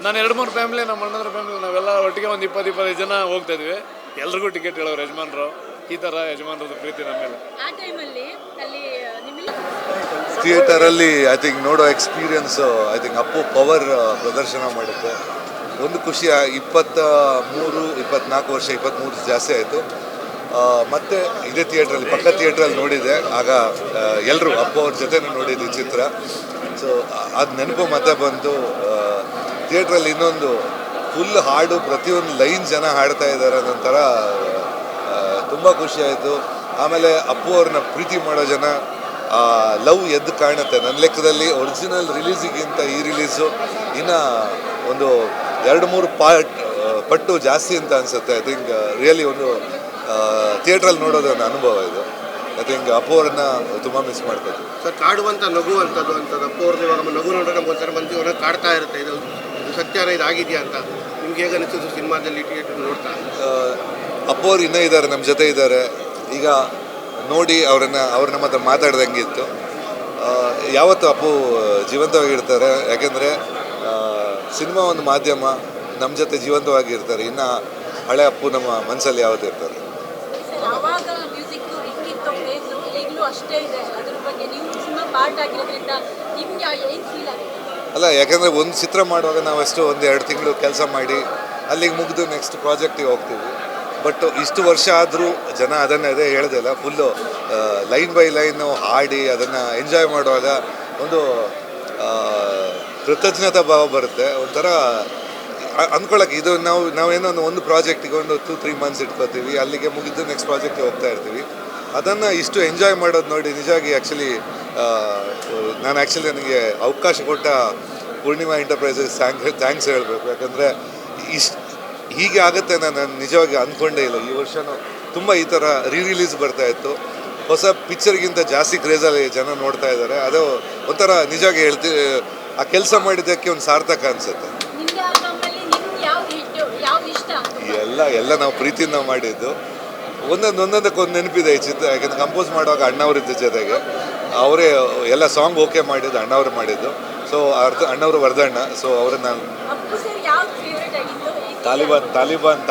ನಾನು 2-3 ಫ್ಯಾಮಿಲಿ, ನಮ್ಮ ಅಣ್ಣಂದ್ರ ಫ್ಯಾಮಿಲಿ ನಾವೆಲ್ಲ ಒಟ್ಟಿಗೆ ಒಂದು 20-25 ಜನ ಹೋಗ್ತಾಯಿದ್ವಿ. ಎಲ್ರಿಗೂ ಟಿಕೆಟ್ ಹೇಳೋರು ಯಜಮಾನರು. ಈ ಥರ ಯಜಮಾನರದ್ದು ಪ್ರೀತಿ ನಮ್ಮ ಮೇಲೆ. ಥಿಯೇಟರಲ್ಲಿ ಐ ಥಿಂಕ್ ನೋಡೋ experience I think Appu power ಪ್ರದರ್ಶನ ಮಾಡುತ್ತೆ. ಒಂದು ಖುಷಿ, 23-24 ವರ್ಷ, 23 ಜಾಸ್ತಿ ಆಯಿತು. ಮತ್ತು ಇದೇ ಥಿಯೇಟ್ರಲ್ಲಿ, ಪಕ್ಕ ಥಿಯೇಟ್ರಲ್ಲಿ ನೋಡಿದ್ದೆ. ಆಗ ಎಲ್ಲರೂ ಅಪ್ಪು ಅವ್ರ ಜೊತೆ ನೋಡಿದ್ವಿ ಚಿತ್ರ. ಸೊ ಅದು ನೆನಪು ಮತ್ತೆ ಬಂತು. ಥಿಯೇಟ್ರಲ್ಲಿ ಇನ್ನೊಂದು ಫುಲ್ ಹಾಡು, ಪ್ರತಿಯೊಂದು ಲೈನ್ ಜನ ಹಾಡ್ತಾ ಇದ್ದಾರೆ ಅನ್ನೊಂಥರ ತುಂಬ ಖುಷಿ ಆಯಿತು. ಆಮೇಲೆ ಅಪ್ಪು ಅವ್ರನ್ನ ಪ್ರೀತಿ ಮಾಡೋ ಜನ ಲವ್ ಎದ್ದು ಕಾಣುತ್ತೆ. ನನ್ನ ಲೆಕ್ಕದಲ್ಲಿ ಒರಿಜಿನಲ್ ರಿಲೀಸಿಗಿಂತ ಈ ರಿಲೀಸು ಇನ್ನು ಒಂದು 2-3 ಪಟ್ಟು ಜಾಸ್ತಿ ಅಂತ ಅನಿಸುತ್ತೆ. ಐ ಥಿಂಕ್ ರಿಯಲಿ ಒಂದು ಥಿಯೇಟ್ರಲ್ಲಿ ನೋಡೋದು ಒಂದು ಅನುಭವ ಇದು. ಐ ಥಿಂಕ್ ಅಪ್ಪು ಅವ್ರನ್ನ ತುಂಬ ಮಿಸ್ ಮಾಡ್ಬೋದು ಸರ್. ಕಾಡುವಂಥ ನಗು ಅಂತದ್ದು ಅಪ್ಪು ಅವ್ರದ್ದು ಇವಾಗ ನಗು ನೋಡಿದ್ರೆ ನಮ್ಗೆ ಒಂಥರ ಮನಸ್ಸಿಗೆ ಹೊರಗೆ ಕಾಡ್ತಾ ಇರುತ್ತೆ. ಇದು ಸತ್ಯನ ಇದಾಗಿದೆಯಾ ಅಂತ ನಿಮ್ಗೆ ಹೇಗೆ ಅನಿಸುತ್ತೆ ಸಿನಿಮಾದಲ್ಲಿ ಥಿಯೇಟ್ರ್ ನೋಡ್ತಾ? ಅಪ್ಪು ಅವ್ರು ಇನ್ನೂ ಇದ್ದಾರೆ, ನಮ್ಮ ಜೊತೆ ಇದ್ದಾರೆ. ಈಗ ನೋಡಿ ಅವ್ರ ನಮ್ಮ ಹತ್ರ ಮಾತಾಡ್ದಂಗಿತ್ತು. ಯಾವತ್ತು ಅಪ್ಪು ಜೀವಂತವಾಗಿರ್ತಾರೆ, ಯಾಕೆಂದರೆ ಸಿನಿಮಾ ಒಂದು ಮಾಧ್ಯಮ, ನಮ್ಮ ಜೊತೆ ಜೀವಂತವಾಗಿರ್ತಾರೆ. ಇನ್ನು ಹಳೆ ಅಪ್ಪು ನಮ್ಮ ಮನಸ್ಸಲ್ಲಿ ಯಾವತ್ತೂ ಇರ್ತಾರೆ. ಅಲ್ಲ, ಯಾಕೆಂದರೆ ಒಂದು ಚಿತ್ರ ಮಾಡುವಾಗ ನಾವಷ್ಟು 1-2 ತಿಂಗಳು ಕೆಲಸ ಮಾಡಿ ಅಲ್ಲಿಗೆ ಮುಗಿದು ನೆಕ್ಸ್ಟ್ ಪ್ರಾಜೆಕ್ಟಿಗೆ ಹೋಗ್ತೀವಿ. ಬಟ್ ಇಷ್ಟು ವರ್ಷ ಆದರೂ ಜನ ಅದೇ ಹೇಳ್ದಿಲ್ಲ, ಫುಲ್ಲು ಲೈನ್ ಬೈ ಲೈನು ಹಾಡಿ ಅದನ್ನು ಎಂಜಾಯ್ ಮಾಡುವಾಗ ಒಂದು ಕೃತಜ್ಞತಾ ಭಾವ ಬರುತ್ತೆ. ಒಂಥರ ಅಂದ್ಕೊಳಕ್ಕೆ ಇದು ನಾವೇನೋ ಒಂದು ಪ್ರಾಜೆಕ್ಟಿಗೆ ಒಂದು 2-3 ಮಂತ್ಸ್ ಇಟ್ಕೋತೀವಿ, ಅಲ್ಲಿಗೆ ಮುಗಿದು ನೆಕ್ಸ್ಟ್ ಪ್ರಾಜೆಕ್ಟಿಗೆ ಹೋಗ್ತಾ ಇರ್ತೀವಿ. ಅದನ್ನು ಇಷ್ಟು ಎಂಜಾಯ್ ಮಾಡೋದು ನೋಡಿ ನಿಜವಾಗಿ ನನಗೆ ಅವಕಾಶ ಕೊಟ್ಟ ಪೂರ್ಣಿಮಾ ಎಂಟರ್ಪ್ರೈಸಸ್ ಥ್ಯಾಂಕ್ಸ್ ಹೇಳಬೇಕು. ಯಾಕಂದರೆ ಹೀಗೆ ಆಗುತ್ತೆ ನಾನು ನಿಜವಾಗಿ ಅಂದ್ಕೊಂಡೇ ಇಲ್ಲ. ಈ ವರ್ಷನೂ ತುಂಬ ಈ ಥರ ರಿಲೀಸ್ ಬರ್ತಾಯಿತ್ತು. ಹೊಸ ಪಿಕ್ಚರ್ಗಿಂತ ಜಾಸ್ತಿ ಕ್ರೇಜಲ್ಲಿ ಜನ ನೋಡ್ತಾ ಇದ್ದಾರೆ. ಅದು ಒಂಥರ ನಿಜವಾಗಿ ಹೇಳ್ತೀವಿ, ಆ ಕೆಲಸ ಮಾಡಿದ್ದಕ್ಕೆ ಒಂದು ಸಾರ್ಥಕ ಅನಿಸುತ್ತೆ. ಎಲ್ಲ ನಾವು ಪ್ರೀತಿಯಿಂದ ಮಾಡಿದ್ದು. ಒಂದೊಂದಕ್ಕೊಂದು ನೆನಪಿದೆ ಈ ಚಿತ್ರ. ಯಾಕೆಂದ್ರೆ ಕಂಪೋಸ್ ಮಾಡುವಾಗ ಅಣ್ಣವರಿದ್ದ ಜೊತೆಗೆ ಅವರೇ ಎಲ್ಲ ಸಾಂಗ್ ಓಕೆ ಮಾಡಿದ್ದು, ಅಣ್ಣವರು ಮಾಡಿದ್ದು. ಸೊ ಅಣ್ಣವರು ವರ್ಧಣ್ಣ. ಸೊ ಅವ್ರನ್ನ ನಾನು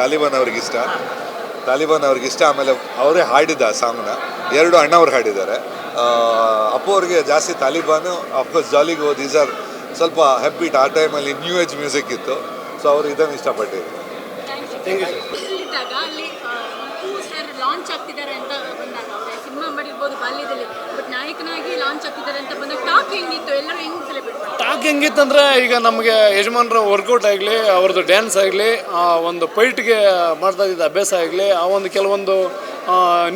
ತಾಲಿಬಾನ್ ಅವ್ರಿಗಿಷ್ಟ. ಆಮೇಲೆ ಅವರೇ ಹಾಡಿದ ಆ ಸಾಂಗ್ನ 2 ಅಣ್ಣವ್ರು ಹಾಡಿದ್ದಾರೆ. ಅಪ್ಪು ಅವ್ರಿಗೆ ಜಾಸ್ತಿ ತಾಲಿಬಾನು, ಅಫ್ಕೋರ್ಸ್ ಜಾಲಿಗೋ, ದೀಸ್ ಆರ್ ಸ್ವಲ್ಪ ಹ್ಯಾಪಿಟ್. ಆ ಟೈಮಲ್ಲಿ ನ್ಯೂ ಏಜ್ ಮ್ಯೂಸಿಕ್ ಇತ್ತು. ಸೊ ಅವರು ಇದನ್ನು ಇಷ್ಟಪಟ್ಟಿದ್ರು. ಲಾಂಚ್ ಆಗ್ತಿದ್ದಾರೆ ಅಂತ ಬಂದಾಗ ಸಿನಿಮಾ ಮಾಡಿರ್ಬೋದು ಬಾಲ್ಯದಲ್ಲಿ, ಬಟ್ ನಾಯಕನಾಗಿ ಲಾಂಚ್ ಆಗ್ತಿದ್ದಾರೆ ಅಂತ ಬಂದಾಗ ಟಾಕ್ ಹೆಂಗಿತ್ತು, ಎಲ್ಲರೂ ಹೆಂಗೆ ಸೆಲೆಬ್ರೇಟ್ ಮಾಡ್ತಾರೆ? ಟಾಕ್ ಹೆಂಗಿತ್ತಂದ್ರೆ, ಈಗ ನಮಗೆ ಯಜಮಾನ್ರ ವರ್ಕೌಟ್ ಆಗಲಿ, ಅವ್ರದ್ದು ಡ್ಯಾನ್ಸ್ ಆಗಲಿ, ಒಂದು ಫೈಟ್ಗೆ ಮಾಡ್ತಾ ಇದ್ದ ಅಭ್ಯಾಸ ಆಗಲಿ, ಆ ಒಂದು ಕೆಲವೊಂದು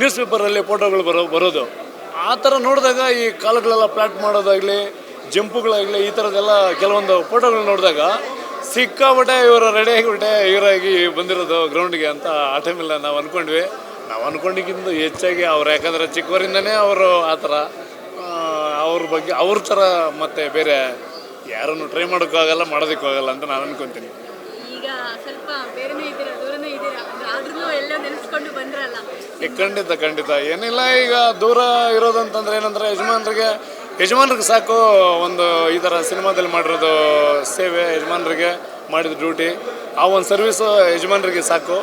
ನ್ಯೂಸ್ ಪೇಪರಲ್ಲಿ ಫೋಟೋಗಳು ಬರೋದು ಆ ಥರ ನೋಡಿದಾಗ, ಈ ಕಾಲುಗಳೆಲ್ಲ ಪ್ಲಾಟ್ ಮಾಡೋದಾಗಲಿ, ಜಂಪುಗಳಾಗಲಿ, ಈ ಥರದ್ದೆಲ್ಲ ಕೆಲವೊಂದು ಫೋಟೋಗಳು ನೋಡಿದಾಗ ಸಿಕ್ಕಾಬಿಟ್ಟೆ ಇವರು ರೆಡಿ ಆಗಿಬಿಟ್ಟೆ ಇವರಾಗಿ ಬಂದಿರೋದು ಗ್ರೌಂಡ್ಗೆ ಅಂತ ಆ ಟೈಮಲ್ಲಿ ನಾವು ಅಂದ್ಕೊಂಡ್ವಿ. ನಾವು ಅಂದ್ಕೊಂಡಿಗಿಂತ ಹೆಚ್ಚಾಗಿ ಅವ್ರು, ಯಾಕಂದರೆ ಚಿಕ್ಕವರಿಂದನೇ ಅವರು ಆ ಥರ ಅವ್ರ ಬಗ್ಗೆ ಅವ್ರ ಥರ ಮತ್ತೆ ಬೇರೆ ಯಾರನ್ನು ಟ್ರೈ ಮಾಡೋಕ್ಕಾಗಲ್ಲ, ಮಾಡೋದಕ್ಕಾಗಲ್ಲ ಅಂತ ನಾನು ಅನ್ಕೊತೀನಿ. ಈಗ ಸ್ವಲ್ಪ ಬೇರೆನೇ ಇದ್ದೀರಾ, ದೂರನೇ ಇದ್ದೀರಾ, ಆದ್ರೂ ಎಲ್ಲ ನೆನೆಸ್ಕೊಂಡು ಬಂದ್ರಲ್ಲ? ಖಂಡಿತ ಏನಿಲ್ಲ. ಈಗ ದೂರ ಇರೋದಂತಂದ್ರೆ ಏನಂದರೆ, ಯಜಮಾನ್ರಿಗೆ ಸಾಕು ಒಂದು ಈ ಥರ ಸಿನಿಮಾದಲ್ಲಿ ಮಾಡಿರೋದು ಸೇವೆ, ಯಜಮಾನ್ರಿಗೆ ಮಾಡಿದ ಡ್ಯೂಟಿ, ಆ ಒಂದು ಸರ್ವಿಸು ಯಜಮಾನ್ರಿಗೆ ಸಾಕು,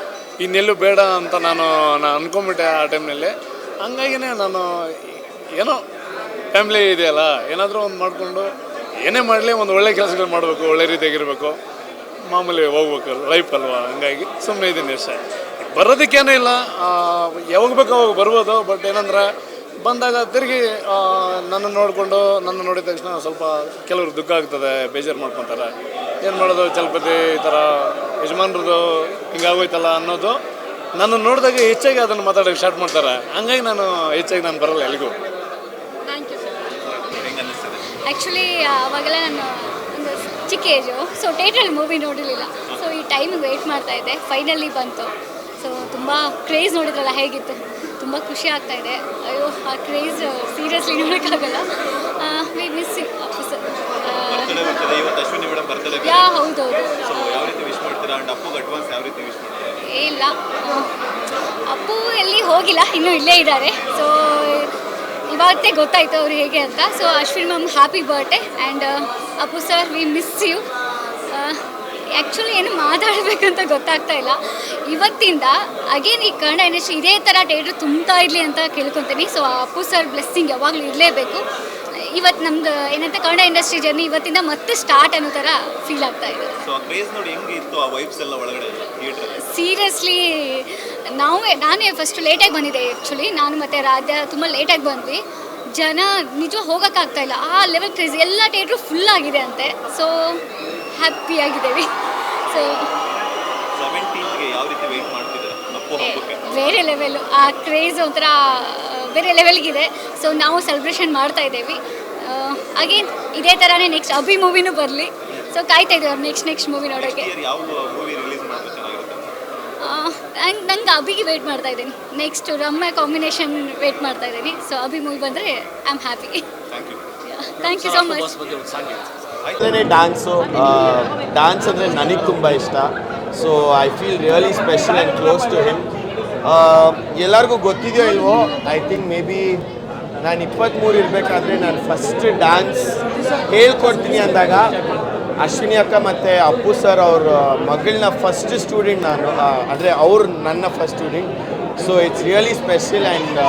ಇನ್ನೆಲ್ಲೂ ಬೇಡ ಅಂತ ನಾನು ಅಂದ್ಕೊಂಬಿಟ್ಟೆ ಆ ಟೈಮ್ನಲ್ಲಿ. ಹಂಗಾಗಿನೇ ನಾನು ಏನೋ ಫ್ಯಾಮ್ಲಿ ಇದೆಯಲ್ಲ, ಏನಾದರೂ ಒಂದು ಮಾಡಿಕೊಂಡು ಏನೇ ಮಾಡಲಿ ಒಂದು ಒಳ್ಳೆ ಕೆಲಸಗಳು ಮಾಡಬೇಕು, ಒಳ್ಳೆ ರೀತಿಯಾಗಿರಬೇಕು, ಮಾಮೂಲಿ ಹೋಗ್ಬೇಕು, ಲೈಫ್ ಅಲ್ವಾ. ಹಂಗಾಗಿ ಸುಮ್ಮನೆ ಇದ್ದೀನಿ ಅಷ್ಟೇ. ಬರೋದಕ್ಕೇನೂ ಇಲ್ಲ, ಯಾವಾಗ ಬೇಕೋ ಅವಾಗ ಬರ್ಬೋದು. ಬಟ್ ಏನಂದ್ರೆ, ಬಂದಾಗ ತಿರುಗಿ ನನ್ನ ನೋಡಿದ ತಕ್ಷಣ ಸ್ವಲ್ಪ ಕೆಲವರು ದುಃಖ ಆಗ್ತದೆ, ಬೇಜಾರು ಮಾಡ್ಕೊತಾರೆ. ಏನು ಮಾಡೋದು, ಚಲಪತಿ ಈ ಥರ ಯಜಮಾನ್ರದ್ದು ಹಿಂಗಾಗೋಯ್ತಲ್ಲ ಅನ್ನೋದು ನನ್ನ ನೋಡಿದಾಗ ಹೆಚ್ಚಾಗಿ ಅದನ್ನು ಮಾತಾಡೋಕ್ಕೆ ಸ್ಟಾರ್ಟ್ ಮಾಡ್ತಾರೆ. ಹಂಗಾಗಿ ನಾನು ಬರಲ್ಲ ಎಲ್ಲಿಗೂ. ಆ್ಯಕ್ಚುಲಿ ಅವಾಗೆಲ್ಲ ನಾನು ಒಂದು ಚಿಕ್ಕ ಏಜು, ಸೊ ಥಿಯೇಟ್ರಲ್ಲಿ ಮೂವಿ ನೋಡಿರಲಿಲ್ಲ. ಸೊ ಈ ಟೈಮಿಗೆ ವೆಯ್ಟ್ ಮಾಡ್ತಾಯಿದ್ದೆ, ಫೈನಲಿ ಬಂತು. ಸೊ ತುಂಬ ಕ್ರೇಜ್ ನೋಡಿದ್ರಲ್ಲ, ಹೇಗಿತ್ತು, ತುಂಬ ಖುಷಿ ಆಗ್ತಾಯಿದೆ. ಅಯ್ಯೋ, ಆ ಕ್ರೇಜ್ ಸೀರಿಯಸ್ಲಿ ನೋಡೋಕ್ಕಾಗಲ್ಲ. We miss you Appu sir. ಹೌದೌದು. ಇಲ್ಲ, ಅಪ್ಪು ಎಲ್ಲಿ ಹೋಗಿಲ್ಲ, ಇನ್ನೂ ಇಲ್ಲೇ ಇದ್ದಾರೆ. ಸೊ ಇವಾಗತ್ತೇ ಗೊತ್ತಾಯಿತು ಅವ್ರು ಹೇಗೆ ಅಂತ. So Ashwin ma'am, happy birthday. And Appu sir, we miss you. Actually ಏನು ಮಾತಾಡಬೇಕಂತ ಗೊತ್ತಾಗ್ತಾ ಇಲ್ಲ. ಇವತ್ತಿಂದ ಅಗೇನ್ ಈ ಕನ್ನಡ ಇಂಡಸ್ಟ್ರಿ ಇದೇ ಥರ ಥಿಯೇಟ್ರ್ ತುಂಬ್ತಾ ಇರಲಿ ಅಂತ ಕೇಳ್ಕೊತೀನಿ. ಸೊ ಅಪ್ಪು ಸರ್ ಬ್ಲೆಸ್ಸಿಂಗ್ ಯಾವಾಗಲೂ ಇರಲೇಬೇಕು. ಇವತ್ತು ನಮ್ದು ಏನಂತ ಕನ್ನಡ ಇಂಡಸ್ಟ್ರಿ ಜರ್ನಿ ಇವತ್ತಿಂದ ಮತ್ತೆ ಸ್ಟಾರ್ಟ್ ಅನ್ನೋ ಥರ ಫೀಲ್ ಆಗ್ತಾ ಇದೆ. ಸೀರಿಯಸ್ಲಿ ನಾನೇ ಫಸ್ಟ್ ಲೇಟಾಗಿ ಬಂದಿದ್ದೆ. ಆ್ಯಕ್ಚುಲಿ ನಾನು ಮತ್ತು ರಾಧ್ಯ ತುಂಬ ಲೇಟಾಗಿ ಬಂದ್ವಿ. ಜನ ನಿಜ ಹೋಗೋಕ್ಕಾಗ್ತಾ ಇಲ್ಲ, ಆ ಲೆವೆಲ್ ಕ್ರೇಜ್. ಎಲ್ಲ ಥಿಯೇಟ್ರು ಫುಲ್ ಆಗಿದೆ ಅಂತೆ. ಸೊ ಹ್ಯಾಪಿಯಾಗಿದ್ದೇವೆ. ಸೊ ಬೇರೆ ಲೆವೆಲ್ಲು, ಆ ಕ್ರೇಜ್ ಒಂಥರ ಬೇರೆ ಲೆವೆಲ್ಗಿದೆ. ಸೊ ನಾವು ಸೆಲೆಬ್ರೇಷನ್ ಮಾಡ್ತಾ ಇದ್ದೇವೆ. ಅಗೇನ್ ಇದೇ ಥರನೇ ನೆಕ್ಸ್ಟ್ ಅಭಿ ಮೂವಿನೂ ಬರಲಿ. ಸೊ ಕಾಯ್ತಾ ಇದ್ದೀವಿ ಅವ್ರು ನೆಕ್ಸ್ಟ್ ಮೂವಿ ನೋಡೋಕ್ಕೆ. ನಂಗೆ ಅಭಿಗೆ ವೆಯ್ಟ್ ಮಾಡ್ತಾ ಇದ್ದೀನಿ. ನೆಕ್ಸ್ಟ್ ರಮ್ಯ ಕಾಂಬಿನೇಷನ್ ವೆಯ್ಟ್ ಮಾಡ್ತಾ ಇದ್ದೀನಿ. ಸೊ ಅಭಿ ಮೂವಿ ಬಂದರೆ I am happy. Thank you so much. Dance ಅಂದರೆ ನನಗೆ ತುಂಬ ಇಷ್ಟ. So I feel really special and close to him. ಎಲ್ಲರಿಗೂ ಗೊತ್ತಿದೆಯೋ ಇಲ್ವೋ, ಐ ಥಿಂಕ್ ಮೇ ಬಿ ನಾನು 23 ಇರಬೇಕಾದ್ರೆ ನಾನು ಫಸ್ಟ್ ಡ್ಯಾನ್ಸ್ ಹೇಳ್ಕೊಡ್ತೀನಿ ಅಂದಾಗ ಅಶ್ವಿನಿ ಅಕ್ಕ ಮತ್ತು ಅಪ್ಪು ಸರ್ ಅವ್ರ ಮಗಳನ್ನ ಫಸ್ಟ್ ಸ್ಟೂಡೆಂಟ್ ನಾನು, ಅಂದರೆ ಅವ್ರು ನನ್ನ first student. So it's really special and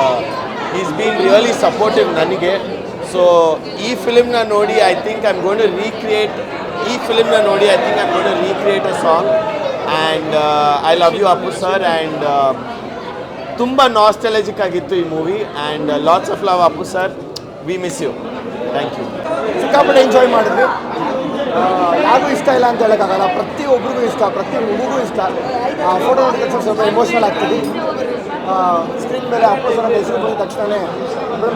is been really supportive ನನಗೆ. ಸೊ ಈ ಫಿಲ್ಮ್ನ ನೋಡಿ I think I am going to recreate a song. And I love you Appu sir. And ತುಂಬ ನಾಸ್ಟಾಲಜಿಕ್ ಆಗಿತ್ತು ಈ movie. And lots of love Appu sir, we miss you. Thank you. ಸಿಕ್ಕಾಪಟ್ಟೆ enjoy ಮಾಡಿದ್ವಿ. ಯಾರಿಗೂ ಇಷ್ಟ ಇಲ್ಲ ಅಂತ ಹೇಳೋಕ್ಕಾಗಲ್ಲ, ಪ್ರತಿಯೊಬ್ಬರಿಗೂ ಇಷ್ಟ, ಪ್ರತಿ ಹುಡುಗೂ ಇಷ್ಟ. ಫೋಟೋ ನೋಡಿದ ತಕ್ಷಣ ಸ್ವಲ್ಪ ಎಮೋಷ್ನಲ್ ಆಗ್ತೀವಿ. ಸ್ಕ್ರೀನ್ ಮೇಲೆ ಅಪ್ಪು ಸರ್ ಅಂತ ಹೆಸರು ಬಂದ ತಕ್ಷಣವೇ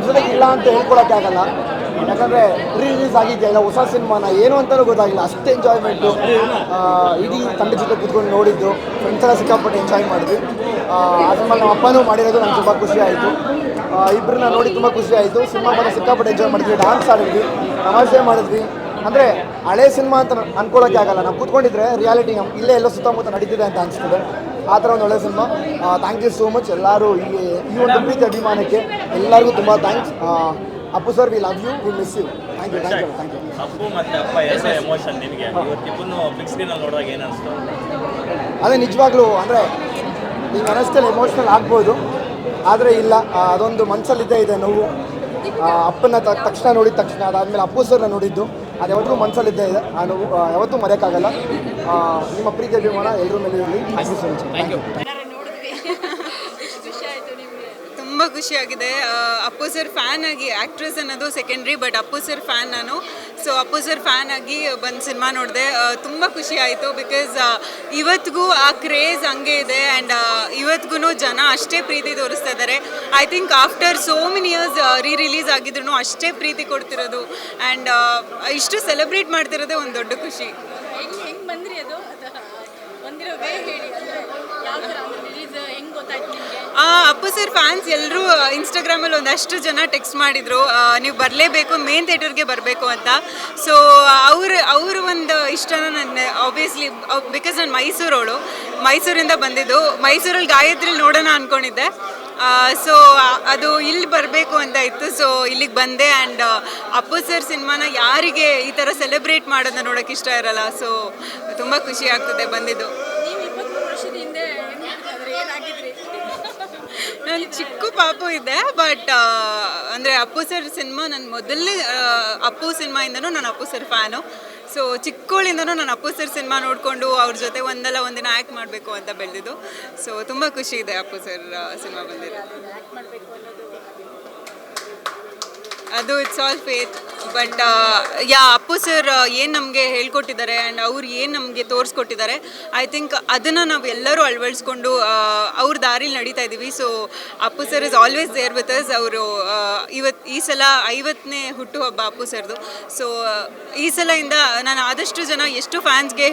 ಜೊತೆಗೆ ಇಲ್ಲ ಅಂತ ಹೇಳ್ಕೊಳಕ್ಕೆ ಆಗಲ್ಲ. ಯಾಕಂದರೆ ರಿಲೀಸ್ ಆಗಿದೆಯಲ್ಲ ಹೊಸ ಸಿನಿಮಾನ ಏನು ಅಂತಲೂ ಗೊತ್ತಾಗಿಲ್ಲ, ಅಷ್ಟು ಎಂಜಾಯ್ಮೆಂಟು. ಇಡೀ ತಂಡ ಜೊತೆ ಕೂತ್ಕೊಂಡು ನೋಡಿದ್ದು, ಫ್ರೆಂಡ್ಸ್ ಎಲ್ಲ ಸಿಕ್ಕಾಪಟ್ಟೆ ಎಂಜಾಯ್ ಮಾಡಿದ್ವಿ. ಅದ್ರ ಮೇಲೆ ನಮ್ಮ ಅಪ್ಪನೂ ಮಾಡಿರೋದು ನಂಗೆ ತುಂಬ ಖುಷಿ ಆಯಿತು. ಇಬ್ಬರನ್ನ ನೋಡಿ ತುಂಬ ಖುಷಿ ಆಯಿತು. ಸಿನಿಮಾ ಬಂದು ಸಿಕ್ಕಾಪಟ್ಟೆ ಎಂಜಾಯ್ ಮಾಡಿದ್ವಿ, ಡಾನ್ಸ್ ಆಡಿದ್ವಿ, ತಮಾಷೆ ಮಾಡಿದ್ವಿ. ಅಂದರೆ ಹಳೆ ಸಿನಿಮಾ ಅಂತ ಅನ್ಕೊಳ್ಳೋಕ್ಕೆ ಆಗಲ್ಲ, ನಾವು ಕೂತ್ಕೊಂಡಿದ್ರೆ ರಿಯಾಲಿಟಿ ಇಲ್ಲೇ ಎಲ್ಲೋ ಸುತ್ತಮುತ್ತ ನಡೀತಿದೆ ಅಂತ ಅನಿಸ್ತದೆ. ಆ ಥರ ಒಂದು ಒಳ್ಳೆ cinema. Thank you so much ಎಲ್ಲರೂ ಈ ಒಂದು ಪ್ರೀತಿ ಅಭಿಮಾನಕ್ಕೆ ಎಲ್ಲರಿಗೂ ತುಂಬ thanks. Appu sir, we love you, we miss you. Thank you, thank you, thank you. Appu ಮತ್ತು ಅಪ್ಪ ಎಮೋಷನ್ ನಿಮಗೆ ಇವತ್ತಿಬ್ಬನು ಬಿಗ್ ಸ್ಕ್ರೀನಲ್ಲಿ ನೋಡುವಾಗ ಏನು ಅನಿಸ್ತು? ಅದೇ ನಿಜವಾಗ್ಲೂ ಅಂದರೆ ಈಗ ಅನಷ್ಟಲ್ಲಿ ಎಮೋಷ್ನಲ್ ಆಗ್ಬೋದು, ಆದರೆ ಇಲ್ಲ, ಅದೊಂದು ಮನಸ್ಸಲ್ಲಿದ್ದೇ ಇದೆ ನೋವು. ಅಪ್ಪನ ತಕ್ಷಣ ನೋಡಿದ ತಕ್ಷಣ, ಅದಾದಮೇಲೆ ಅಪ್ಪು ಸರ್ನ ನೋಡಿದ್ದು, ಅದು ಯಾವತ್ತೂ ಮನಸ್ಸಲ್ಲಿದ್ದೇ ಇದೆ. ಆ ನೋವು ಯಾವತ್ತೂ ಮರೆಯೋಕ್ಕಾಗಲ್ಲ. ನಿಮ್ಮ ಪ್ರೀತಿ ಅಭಿಮಾನ ಎಲ್ಲರ ಮೇಲೆ ಇರಲಿ. Thank you so much. Thank you. ತುಂಬ ಖುಷಿಯಾಗಿದೆ. ಅಪ್ಪು ಸರ್ ಫ್ಯಾನ್ ಆಗಿ, ಆ್ಯಕ್ಟ್ರೆಸ್ ಅನ್ನೋದು secondary, but Appu sir fan ನಾನು. ಸೊ ಅಪ್ಪು ಸರ್ ಫ್ಯಾನ್ ಆಗಿ ಬಂದು ಸಿನಿಮಾ ನೋಡಿದೆ. ತುಂಬ ಖುಷಿ ಆಯಿತು. ಬಿಕಾಸ್ ಇವತ್ತಿಗೂ ಆ ಕ್ರೇಜ್ ಹಂಗೆ ಇದೆ. ಆ್ಯಂಡ್ ಇವತ್ತಿಗೂ ಜನ ಅಷ್ಟೇ ಪ್ರೀತಿ ತೋರಿಸ್ತಾ ಇದ್ದಾರೆ. I think after so many years release ಆಗಿದ್ರು ಅಷ್ಟೇ ಪ್ರೀತಿ ಕೊಡ್ತಿರೋದು. ಆ್ಯಂಡ್ ಇಷ್ಟು ಸೆಲೆಬ್ರೇಟ್ ಮಾಡ್ತಿರೋದೇ ಒಂದು ದೊಡ್ಡ ಖುಷಿ. ಹೆಂಗೆ ಬಂದ್ರಿ ಅದು ಬಂದಿರೋ ವೇ ಹೇಳಿ, ಯಾವ ಥರ ರಿಲೀಸ್ ಹೆಂಗೆ ಗೊತ್ತಾಯ್ತು ನಿಮಗೆ? ಅಪ್ಪು ಸರ್ ಫ್ಯಾನ್ಸ್ ಎಲ್ಲರೂ ಇನ್ಸ್ಟಾಗ್ರಾಮಲ್ಲಿ ಒಂದಷ್ಟು ಜನ ಟೆಕ್ಸ್ಟ್ ಮಾಡಿದರು, ನೀವು ಬರಲೇಬೇಕು, ಮೇನ್ ಥಿಯೇಟರ್ಗೆ ಬರಬೇಕು ಅಂತ. ಸೊ ಅವ್ರ ಒಂದು ಇಷ್ಟನ ನನ್ನ ಆಬ್ವಿಯಸ್ಲಿ, ಬಿಕಾಸ್ ನಾನು ಮೈಸೂರವಳು, ಮೈಸೂರಿಂದ ಬಂದಿದ್ದು. ಮೈಸೂರಲ್ಲಿ ಗಾಯತ್ರಿಲಿ ನೋಡೋಣ ಅಂದ್ಕೊಂಡಿದ್ದೆ. ಸೊ ಅದು ಇಲ್ಲಿ ಬರಬೇಕು ಅಂತ ಇತ್ತು. ಸೊ ಇಲ್ಲಿಗೆ ಬಂದೆ. ಆ್ಯಂಡ್ ಅಪ್ಪು ಸರ್ ಸಿನಿಮಾನ ಯಾರಿಗೆ ಈ ಥರ ಸೆಲೆಬ್ರೇಟ್ ಮಾಡೋದನ್ನ ನೋಡೋಕೆ ಇಷ್ಟ ಇರಲ್ಲ. ಸೊ ತುಂಬ ಖುಷಿ ಆಗ್ತದೆ ಬಂದಿದ್ದು. ನಾನು ಚಿಕ್ಕ ಪಾಪು ಇದ್ದೆ, ಬಟ್ ಅಂದರೆ ಅಪ್ಪು ಸರ್ ಸಿನಿಮಾ ನನ್ನ ಮೊದಲನೇ ಅಪ್ಪು ಸಿನಿಮಾಯಿಂದನೂ ನಾನು ಅಪ್ಪು ಸರ್ ಫ್ಯಾನು. ಸೊ ಚಿಕ್ಕವಳಿಂದನೂ ನಾನು ಅಪ್ಪು ಸರ್ ಸಿನಿಮಾ ನೋಡಿಕೊಂಡು ಅವ್ರ ಜೊತೆ ಒಂದಲ್ಲ ಒಂದಿನ ಆ್ಯಕ್ಟ್ ಮಾಡಬೇಕು ಅಂತ ಬೆಳೆದಿದ್ದು. ಸೊ ತುಂಬ ಖುಷಿ ಇದೆ ಅಪ್ಪು ಸರ್ ಸಿನಿಮಾ ಬಂದಿದೆ. ಅದು it's all faith. But Appu sir ಏನು ನಮಗೆ ಹೇಳ್ಕೊಟ್ಟಿದ್ದಾರೆ ಆ್ಯಂಡ್ ಅವ್ರು ಏನು ನಮಗೆ ತೋರಿಸ್ಕೊಟ್ಟಿದ್ದಾರೆ, ಐ ಥಿಂಕ್ ಅದನ್ನು ನಾವು ಎಲ್ಲರೂ ಅಳವಡಿಸ್ಕೊಂಡು ಅವ್ರ ದಾರಿಲಿ ನಡೀತಾ ಇದ್ದೀವಿ. So Appu sir is always there with us. ಅವರು ಈ ಸಲ 50ನೇ ಹುಟ್ಟುಹಬ್ಬ ಅಪ್ಪು ಸರ್ದು. ಸೊ ಈ ಸಲದಿಂದ ನಾನು ಆದಷ್ಟು ಜನ ಎಷ್ಟು ಫ್ಯಾನ್ಸ್ಗೆ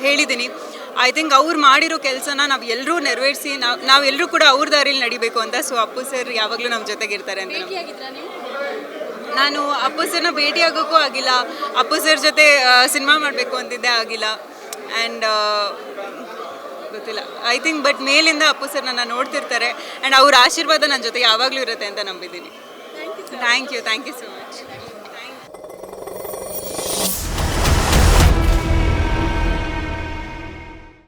ಹೇಳಿದ್ದೀನಿ. ಐ ಥಿಂಕ್ ಅವ್ರು ಮಾಡಿರೋ ಕೆಲಸನ ನಾವು ಎಲ್ಲರೂ ನೆರವೇರಿಸಿ ನಾವೆಲ್ಲರೂ ಕೂಡ ಅವ್ರ ದಾರಿಲಿ ನಡಿಬೇಕು ಅಂತ. ಸೊ ಅಪ್ಪು ಸರ್ ಯಾವಾಗಲೂ ನಮ್ಮ ಜೊತೆಗಿರ್ತಾರೆ ಅಂತ. ನಾನು ಅಪ್ಪು ಸರ್ನ ಭೇಟಿಯಾಗೋಕ್ಕೂ ಆಗಿಲ್ಲ, ಅಪ್ಪು ಸರ್ ಜೊತೆ ಸಿನಿಮಾ ಮಾಡಬೇಕು ಅಂತಿದ್ದೆ, ಆಗಿಲ್ಲ. ಆ್ಯಂಡ್ ಗೊತ್ತಿಲ್ಲ, ಐ ಥಿಂಕ್ ಬಟ್ ಮೇಲಿಂದ ಅಪ್ಪು ಸರ್ ನನ್ನ ನೋಡ್ತಿರ್ತಾರೆ. ಆ್ಯಂಡ್ ಅವ್ರ ಆಶೀರ್ವಾದ ನನ್ನ ಜೊತೆ ಯಾವಾಗಲೂ ಇರುತ್ತೆ ಅಂತ ನಂಬಿದ್ದೀನಿ. Thank you so much.